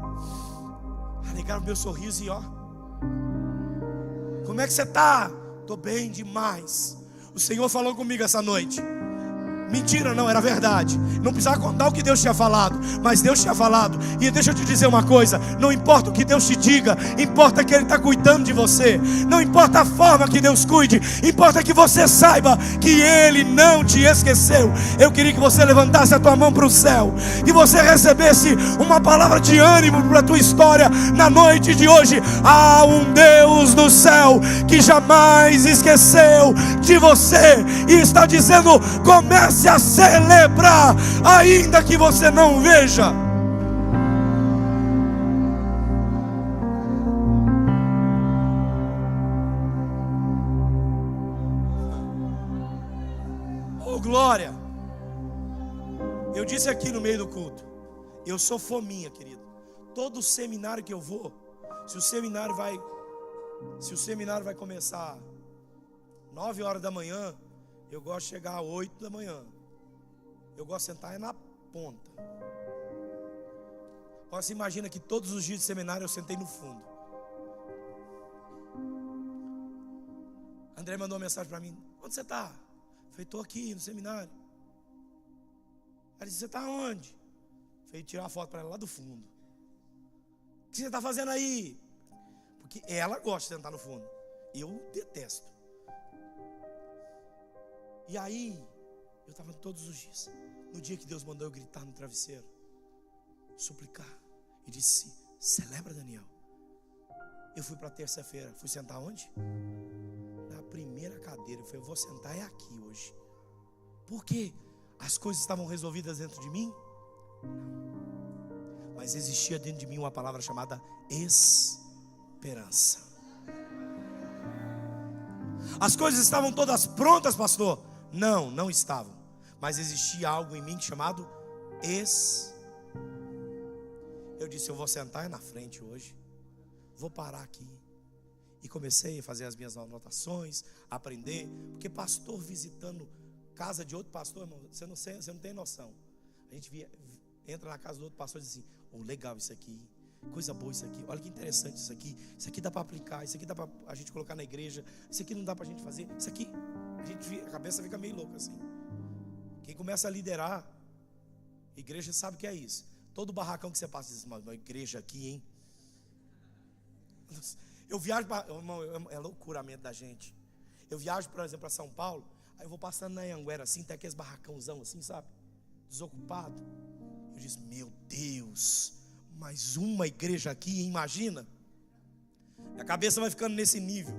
alegrava o meu sorriso e ó, como é que você está? Estou bem demais. O Senhor falou comigo essa noite. Mentira, não, era verdade. Não precisava contar o que Deus tinha falado, mas Deus tinha falado. E deixa eu te dizer uma coisa: não importa o que Deus te diga, importa que Ele está cuidando de você. Não importa a forma que Deus cuide, importa que você saiba que Ele não te esqueceu. Eu queria que você levantasse a tua mão para o céu e você recebesse uma palavra de ânimo para a tua história na noite de hoje. Há um Deus no céu que jamais esqueceu de você e está dizendo: comece a celebrar, ainda que você não veja. Oh, glória! Eu disse aqui no meio do culto, eu sou fominha, querido. Todo seminário que eu vou, se o seminário vai começar 9 horas da manhã, eu gosto de chegar às 8 da manhã. Eu gosto de sentar na ponta. Agora você imagina que todos os dias de seminário eu sentei no fundo. André mandou uma mensagem para mim: onde você está? Eu falei: estou aqui no seminário. Ela disse: você está onde? Eu falei: tirar uma foto para ela lá do fundo. O que você está fazendo aí? Porque ela gosta de sentar no fundo, eu detesto. E aí, eu estava todos os dias. No dia que Deus mandou eu gritar no travesseiro, suplicar, e disse: celebra, Daniel. Eu fui para terça-feira, fui sentar onde? Na primeira cadeira. Eu falei: eu vou sentar aqui hoje. Por quê? As coisas estavam resolvidas dentro de mim? Não. Mas existia dentro de mim uma palavra chamada esperança. As coisas estavam todas prontas, pastor? Não, não estavam. Mas existia algo em mim chamado Eu disse: eu vou sentar na frente hoje, vou parar aqui. E comecei a fazer as minhas anotações, aprender. Porque pastor visitando casa de outro pastor, irmão, você não tem noção. A gente entra na casa do outro pastor e diz assim: oh, legal isso aqui, coisa boa isso aqui, olha que interessante isso aqui dá para aplicar, isso aqui dá para a gente colocar na igreja, isso aqui não dá para a gente fazer, isso aqui, a cabeça fica meio louca assim. Quem começa a liderar igreja sabe o que é isso. Todo barracão que você passa diz: uma igreja aqui, hein? Eu viajo para, é loucura a mente da gente. Eu viajo, por exemplo, para São Paulo, aí eu vou passando na Anhanguera assim, tem aqueles barracãozão assim, sabe? Desocupado. Eu disse: meu Deus, mais uma igreja aqui, hein? Imagina. A cabeça vai ficando nesse nível.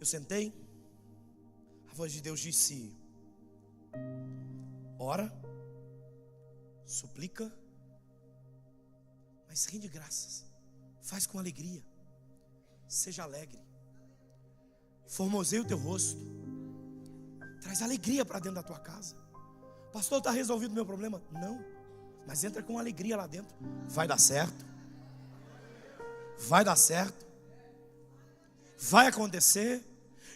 Eu sentei, a voz de Deus disse: ora, suplica, mas rende graças, faz com alegria, seja alegre, formoseie o teu rosto, Traz alegria para dentro da tua casa. Pastor, está resolvido o meu problema? Não, mas entra com alegria lá dentro. Vai dar certo. Vai dar certo. Vai acontecer.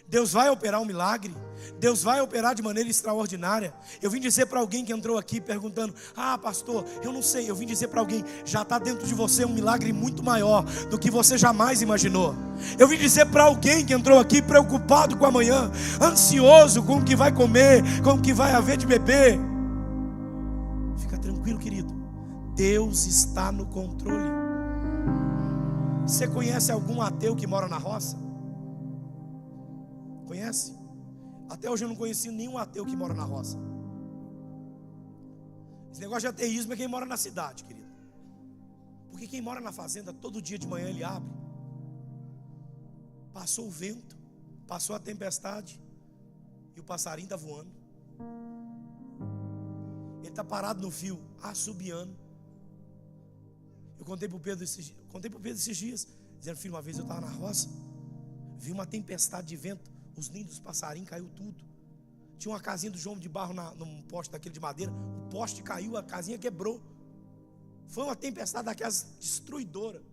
Deus vai operar um milagre. Deus vai operar de maneira extraordinária. Eu vim dizer para alguém que entrou aqui perguntando: ah, pastor, eu não sei. Eu vim dizer para alguém: já está dentro de você um milagre muito maior do que você jamais imaginou. Eu vim dizer para alguém que entrou aqui preocupado com amanhã, ansioso com o que vai comer, com o que vai haver de beber. Fica tranquilo, querido. Deus está no controle. Você conhece algum ateu que mora na roça? Conhece? Até hoje eu não conheci nenhum ateu que mora na roça. Esse negócio de ateísmo é quem mora na cidade, querido. Porque quem mora na fazenda, todo dia de manhã ele abre. Passou o vento, passou a tempestade, e o passarinho está voando. Ele está parado no fio, assobiando. Eu contei para o Pedro esses dias, dizendo: filho, uma vez eu estava na roça, vi uma tempestade de vento, os ninhos dos passarinhos caiu tudo. Tinha uma casinha do João de barro num poste daquele de madeira. O poste caiu, a casinha quebrou. Foi uma tempestade daquelas destruidora.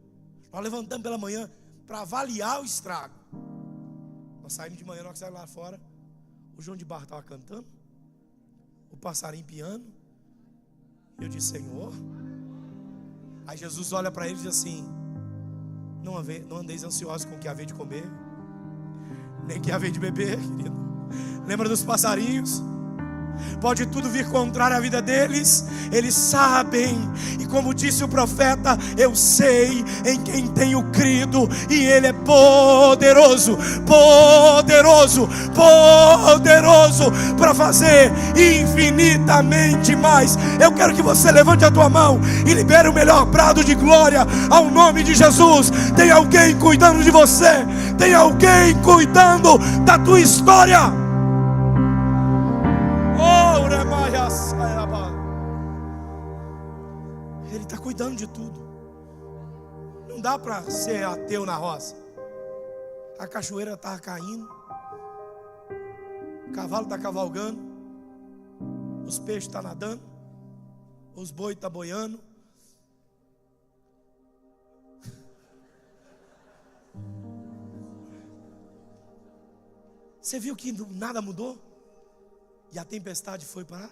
Nós levantamos pela manhã para avaliar o estrago. Nós saímos de manhã, nós saímos lá fora. O João de barro estava cantando, o passarinho piando. Eu disse: Senhor. Aí Jesus olha para ele e diz assim: não andeis ansiosos com o que haver de comer, nem que haver de beber, querido. Lembra dos passarinhos? Pode tudo vir contrário à vida deles, eles sabem. E como disse o profeta: eu sei em quem tenho crido, e Ele é poderoso, poderoso, poderoso para fazer infinitamente mais. Eu quero que você levante a tua mão e libere o melhor brado de glória ao nome de Jesus. Tem alguém cuidando de você, tem alguém cuidando da tua história. Ele está cuidando de tudo. Não dá para ser ateu na roça. A cachoeira está caindo, o cavalo está cavalgando, os peixes estão nadando, os bois estão boiando. Você viu que nada mudou? E a tempestade foi parar?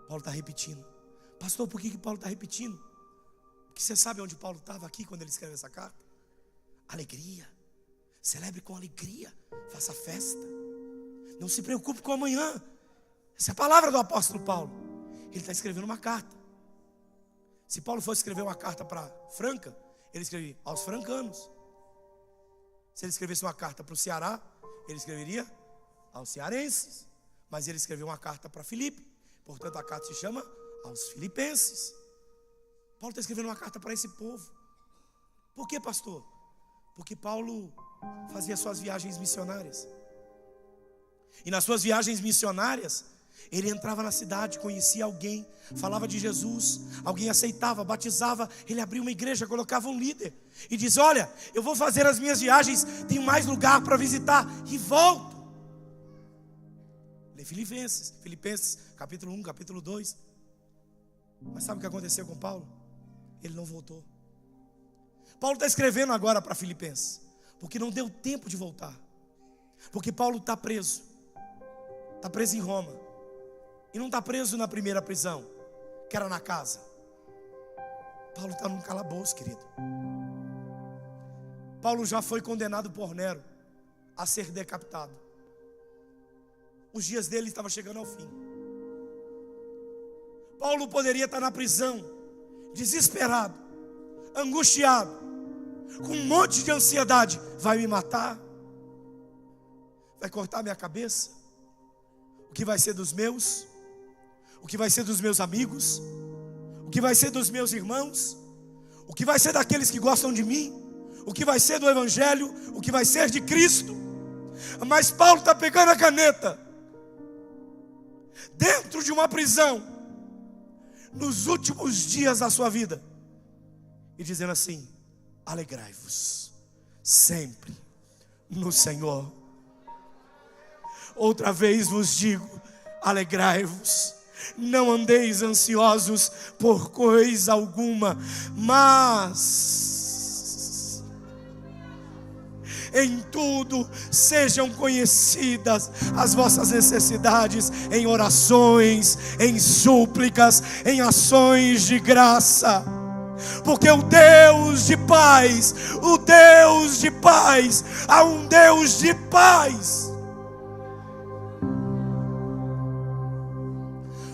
Paulo está repetindo. Pastor, por que Paulo está repetindo? Porque você sabe onde Paulo estava aqui quando ele escreveu essa carta? Alegria. Celebre com alegria. Faça festa. Não se preocupe com amanhã. Essa é a palavra do apóstolo Paulo. Ele está escrevendo uma carta. Se Paulo fosse escrever uma carta para Franca, ele escrevia aos francanos. Se ele escrevesse uma carta para o Ceará, ele escreveria aos cearenses. Mas ele escreveu uma carta para Filipe, portanto a carta se chama aos filipenses. Paulo está escrevendo uma carta para esse povo. Por que, pastor? Porque Paulo fazia suas viagens missionárias. E nas suas viagens missionárias, ele entrava na cidade, conhecia alguém, falava de Jesus, alguém aceitava, batizava, ele abria uma igreja, colocava um líder e diz: olha, eu vou fazer as minhas viagens, tenho mais lugar para visitar e volto. Lê Filipenses, capítulo 1, capítulo 2. Mas sabe o que aconteceu com Paulo? Ele não voltou. Paulo está escrevendo agora para Filipenses, porque não deu tempo de voltar. Porque Paulo está preso em Roma. E não está preso na primeira prisão, que era na casa. Paulo está num calabouço, querido. Paulo já foi condenado por Nero a ser decapitado. Os dias dele estavam chegando ao fim. Paulo poderia estar na prisão, desesperado, angustiado, com um monte de ansiedade. Vai me matar? Vai cortar minha cabeça? O que vai ser dos meus? O que vai ser dos meus amigos? O que vai ser dos meus irmãos? O que vai ser daqueles que gostam de mim? O que vai ser do Evangelho? O que vai ser de Cristo? Mas Paulo está pegando a caneta, dentro de uma prisão, nos últimos dias da sua vida, e dizendo assim: alegrai-vos sempre no Senhor. Outra vez vos digo, alegrai-vos. Não andeis ansiosos por coisa alguma, mas em tudo sejam conhecidas as vossas necessidades em orações, em súplicas, em ações de graça. Porque o Deus de paz, há um Deus de paz.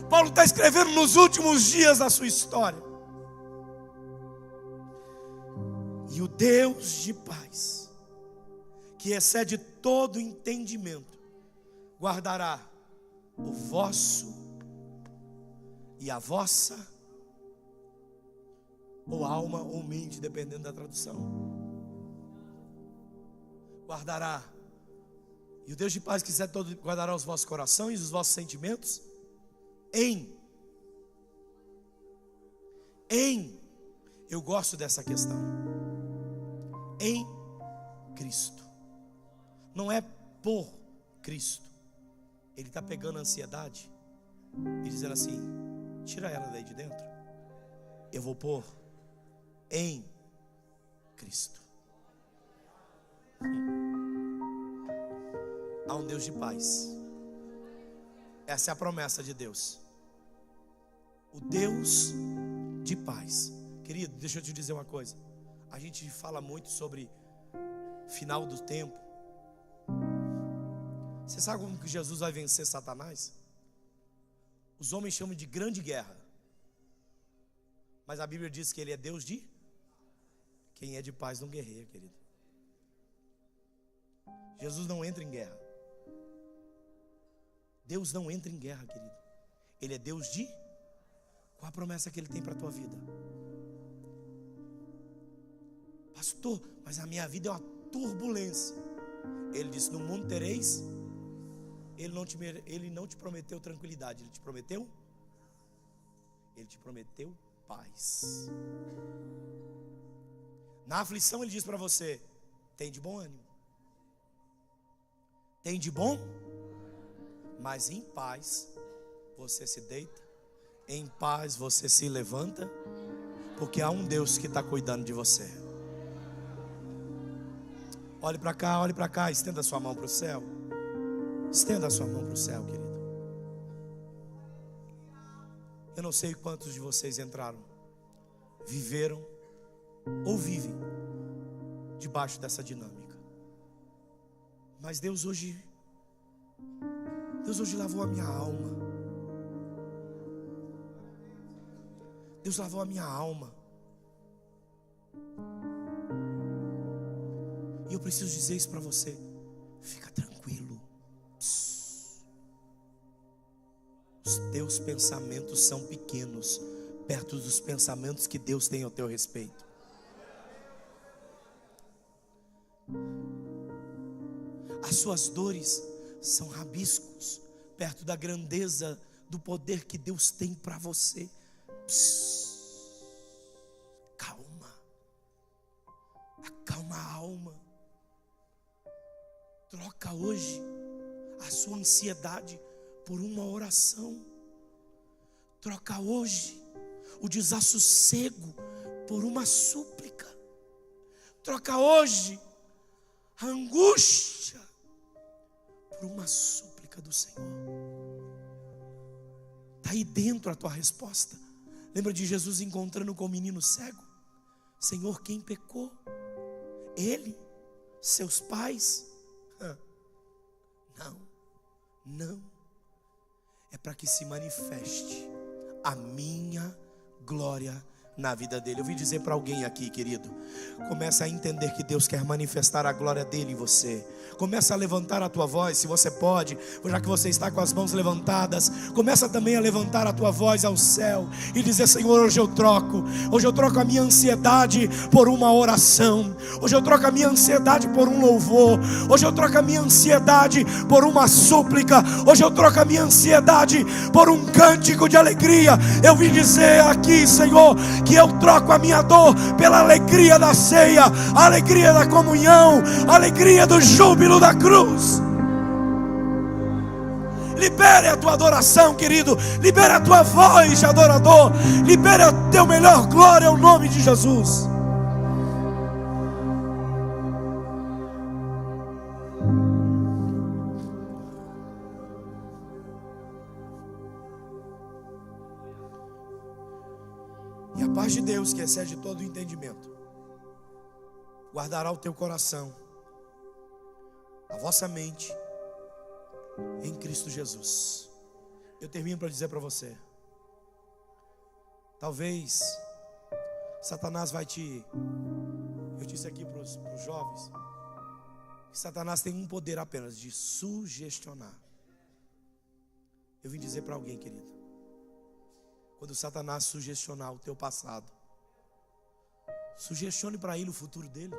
Paulo está escrevendo nos últimos dias da sua história. E o Deus de paz, que excede todo entendimento, guardará o vosso e a vossa, ou alma ou mente, dependendo da tradução. Guardará. E o Deus de paz que excede todo, guardará os vossos corações e os vossos sentimentos eu gosto dessa questão, em Cristo. Não é por Cristo. Ele está pegando a ansiedade e dizendo assim: tira ela daí de dentro, eu vou pôr em Cristo. Há um Deus de paz. Essa é a promessa de Deus. O Deus de paz. Querido, deixa eu te dizer uma coisa. A gente fala muito sobre final do tempo. Você sabe como que Jesus vai vencer Satanás? Os homens chamam de grande guerra. Mas a Bíblia diz que ele é Deus de... Quem é de paz não guerreia, querido. Jesus não entra em guerra. Deus não entra em guerra, querido. Ele é Deus de... Qual a promessa que Ele tem para a tua vida? Pastor, mas a minha vida é uma turbulência. Ele disse: no mundo tereis. Ele não te prometeu tranquilidade. Ele te prometeu paz. Na aflição Ele diz para você: tem de bom ânimo. Tem de bom, mas em paz você se deita, em paz você se levanta, porque há um Deus que está cuidando de você. Olhe para cá, estenda a sua mão para o céu. Estenda a sua mão para o céu, querido. Eu não sei quantos de vocês entraram, viveram ou vivem debaixo dessa dinâmica. Mas Deus hoje lavou a minha alma. Deus lavou a minha alma. E eu preciso dizer isso para você. Fica tranquilo. Os teus pensamentos são pequenos perto dos pensamentos que Deus tem ao teu respeito. As suas dores são rabiscos perto da grandeza do poder que Deus tem para você. Calma. Acalma a alma. Troca hoje a sua ansiedade por uma oração. Troca hoje o desassossego por uma súplica. Troca hoje a angústia por uma súplica do Senhor. Está aí dentro a tua resposta. Lembra de Jesus encontrando com o menino cego? Senhor, quem pecou? Ele? Seus pais? Não. É para que se manifeste a minha glória na vida dele. Eu vim dizer para alguém aqui, querido, começa a entender que Deus quer manifestar a glória dele em você. Começa a levantar a tua voz, se você pode, já que você está com as mãos levantadas, começa também a levantar a tua voz ao céu e dizer: Senhor, hoje eu troco a minha ansiedade por uma oração, hoje eu troco a minha ansiedade por um louvor, hoje eu troco a minha ansiedade por uma súplica, hoje eu troco a minha ansiedade por um cântico de alegria. Eu vim dizer aqui, Senhor, que eu troco a minha dor pela alegria da ceia, a alegria da comunhão, a alegria do júbilo da cruz. Libere a tua adoração, querido. Libere a tua voz de adorador. Libere o teu melhor glória ao nome de Jesus. E a paz de Deus, que excede todo o entendimento, guardará o teu coração, a vossa mente, em Cristo Jesus. Eu termino para dizer para você: talvez Satanás vai te... Eu disse aqui para os jovens que Satanás tem um poder apenas, de sugestionar. Eu vim dizer para alguém, querido, quando Satanás sugestionar o teu passado, sugestione para ele o futuro dele.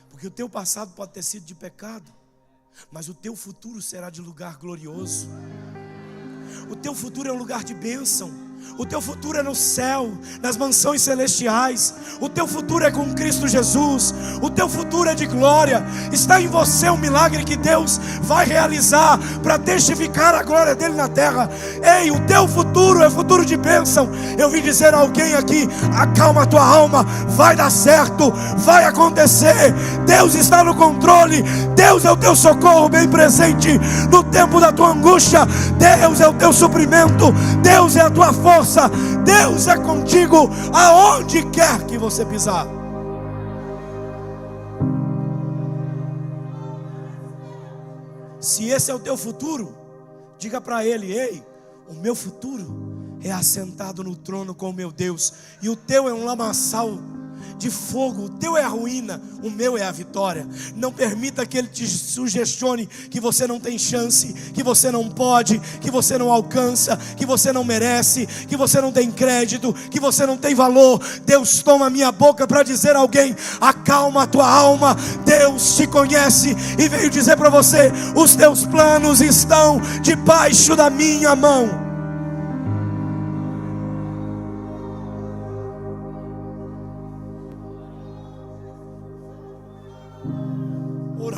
Porque o teu passado pode ter sido de pecado, mas o teu futuro será de lugar glorioso. O teu futuro é um lugar de bênção. O teu futuro é no céu, nas mansões celestiais. O teu futuro é com Cristo Jesus. O teu futuro é de glória. Está em você um milagre que Deus vai realizar para testificar a glória dele na terra. Ei, o teu futuro é futuro de bênção. Eu vim dizer a alguém aqui: acalma a tua alma, vai dar certo, vai acontecer. Deus está no controle. Deus é o teu socorro bem presente no tempo da tua angústia. Deus é o teu suprimento. Deus é a tua força. Deus é contigo aonde quer que você pisar. Se esse é o teu futuro, diga para ele: ei, o meu futuro é assentado no trono com o meu Deus, e o teu é um lamaçal de fogo. O teu é a ruína, o meu é a vitória. Não permita que ele te sugestione que você não tem chance, que você não pode, que você não alcança, que você não merece, que você não tem crédito, que você não tem valor. Deus toma a minha boca para dizer a alguém: acalma a tua alma. Deus te conhece e veio dizer para você: os teus planos estão debaixo da minha mão.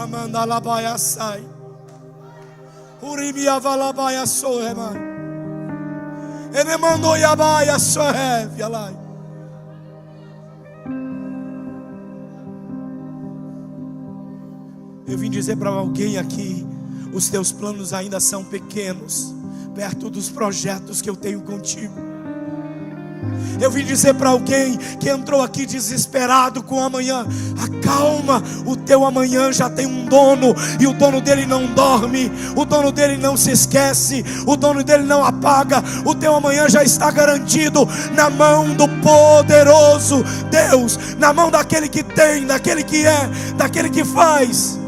Manda la baia sai, uribia vala baia soema, ele mandou ya baia soevia lá. Eu vim dizer para alguém aqui: os teus planos ainda são pequenos perto dos projetos que eu tenho contigo. Eu vim dizer para alguém que entrou aqui desesperado com o amanhã: acalma, o teu amanhã já tem um dono, e o dono dele não dorme, o dono dele não se esquece, o dono dele não apaga. O teu amanhã já está garantido na mão do poderoso Deus, na mão daquele que tem, daquele que é, daquele que faz.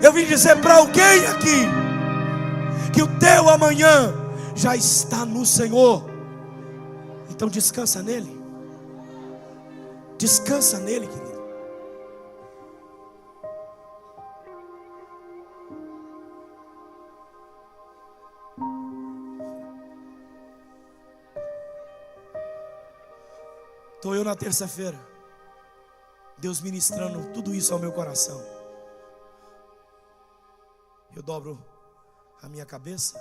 Eu vim dizer para alguém aqui que o teu amanhã já está no Senhor. Então descansa nele. Descansa nele, querido. Estou eu na terça-feira, Deus ministrando tudo isso ao meu coração. Eu dobro a minha cabeça,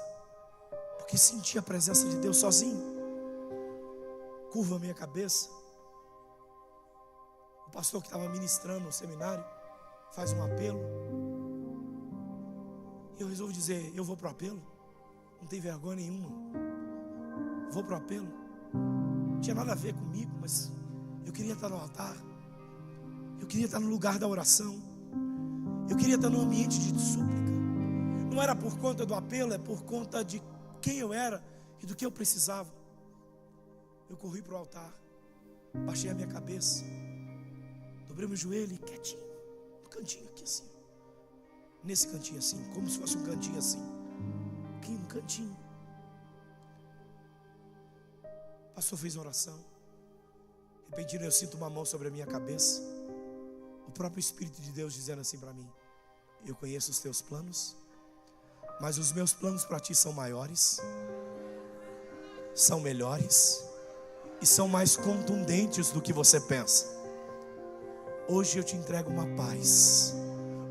porque senti a presença de Deus sozinho. Curva a minha cabeça. O pastor que estava ministrando no seminário faz um apelo. E eu resolvo dizer: eu vou para o apelo. Não tem vergonha nenhuma. Vou para o apelo. Não tinha nada a ver comigo, mas eu queria estar no altar. Eu queria estar no lugar da oração. Eu queria estar no ambiente de súplica. Não era por conta do apelo, é por conta de quem eu era e do que eu precisava. Eu corri para o altar, baixei a minha cabeça, dobrei meu joelho e quietinho, no cantinho aqui assim, nesse cantinho assim, como se fosse um cantinho assim, aqui um cantinho. O pastor fez uma oração. Repentino eu sinto uma mão sobre a minha cabeça, o próprio Espírito de Deus dizendo assim para mim: eu conheço os teus planos, mas os meus planos para ti são maiores. são melhores e são mais contundentes do que você pensa. Hoje eu te entrego uma paz.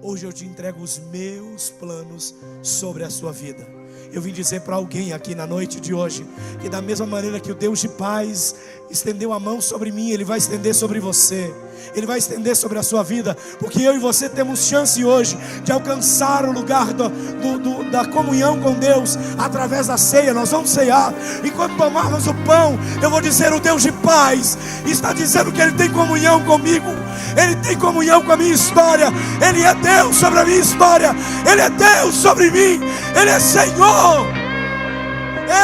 Hoje eu te entrego os meus planos sobre a sua vida. Eu vim dizer para alguém aqui na noite de hoje, que da mesma maneira que o Deus de paz estendeu a mão sobre mim, Ele vai estender sobre você, Ele vai estender sobre a sua vida, porque eu e você temos chance hoje de alcançar o lugar da comunhão com Deus, através da ceia. Nós vamos ceiar, e quando tomarmos o pão, eu vou dizer: o Deus de paz está dizendo que Ele tem comunhão comigo, Ele tem comunhão com a minha história, Ele é Deus sobre a minha história, Ele é Deus sobre mim, Ele é Senhor,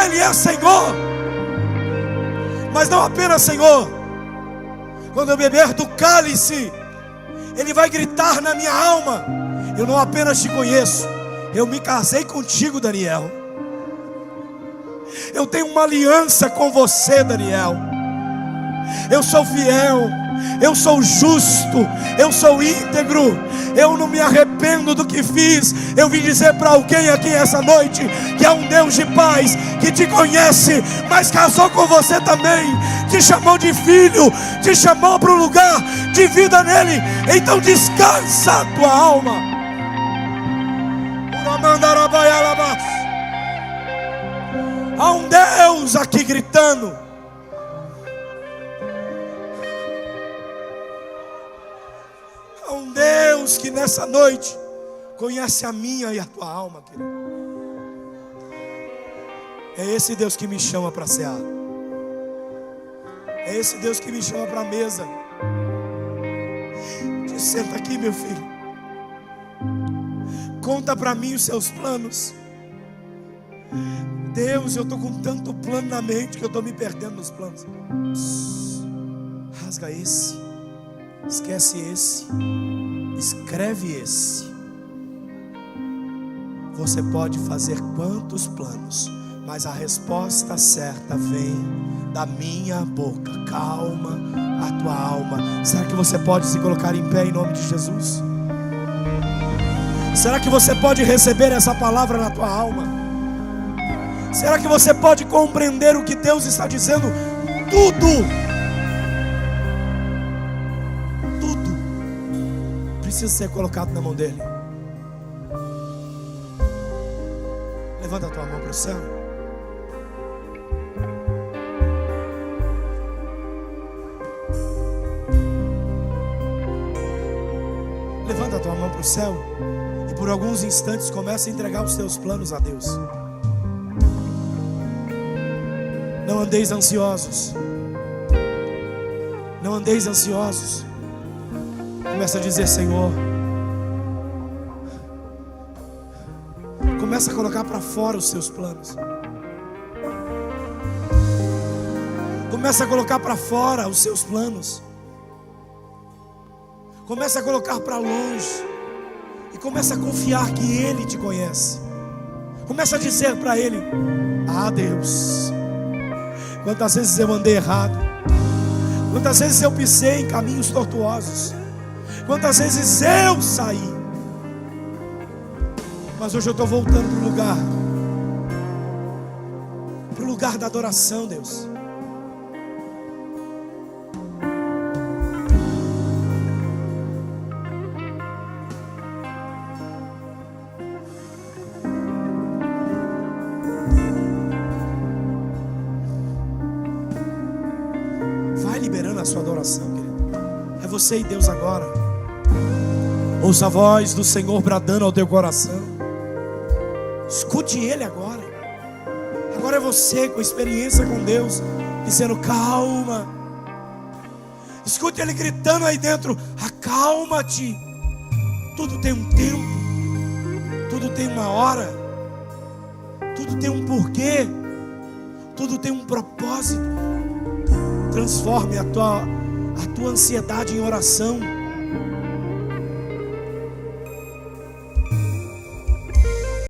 Ele é Senhor. Mas não apenas Senhor. Quando eu beber do cálice, Ele vai gritar na minha alma: eu não apenas te conheço, eu me casei contigo, Daniel. Eu tenho uma aliança com você, Daniel. Eu sou fiel, eu sou justo, eu sou íntegro, eu não me arrependo do que fiz. Eu vim dizer para alguém aqui essa noite que há um Deus de paz que te conhece, mas casou com você também, te chamou de filho, te chamou para um lugar de vida nele. Então descansa a tua alma. Há um Deus aqui gritando. Há um Deus que nessa noite conhece a minha e a tua alma, querido. É esse Deus que me chama para cear. É esse Deus que me chama para a mesa. Senta aqui, meu filho. Conta para mim os seus planos. Deus, eu estou com tanto plano na mente que eu estou me perdendo nos planos. Rasga esse, esquece esse, escreve esse. Você pode fazer quantos planos, mas a resposta certa vem da minha boca. Calma a tua alma. Será que você pode se colocar em pé em nome de Jesus? Será que você pode receber essa palavra na tua alma? Será que você pode compreender o que Deus está dizendo? Tudo precisa ser colocado na mão dele. Levanta a tua mão para o céu. Levanta a tua mão para o céu e por alguns instantes começa a entregar os teus planos a Deus. Não andeis ansiosos. Não andeis ansiosos. Começa a dizer: Senhor. Começa a colocar para fora os seus planos. Começa a colocar para fora os seus planos. Começa a colocar para longe. E começa a confiar que Ele te conhece. Começa a dizer para Ele: ah, Deus, quantas vezes eu andei errado, quantas vezes eu pisei em caminhos tortuosos, quantas vezes eu saí, mas hoje eu estou voltando para o lugar da adoração, Deus. Liberando a sua adoração, querido. É você e Deus agora. Ouça a voz do Senhor bradando ao teu coração. Escute Ele agora. Agora é você com experiência com Deus, dizendo: calma. Escute Ele gritando aí dentro: acalma-te. Tudo tem um tempo, tudo tem uma hora, tudo tem um porquê, tudo tem um propósito. Transforme a tua ansiedade em oração.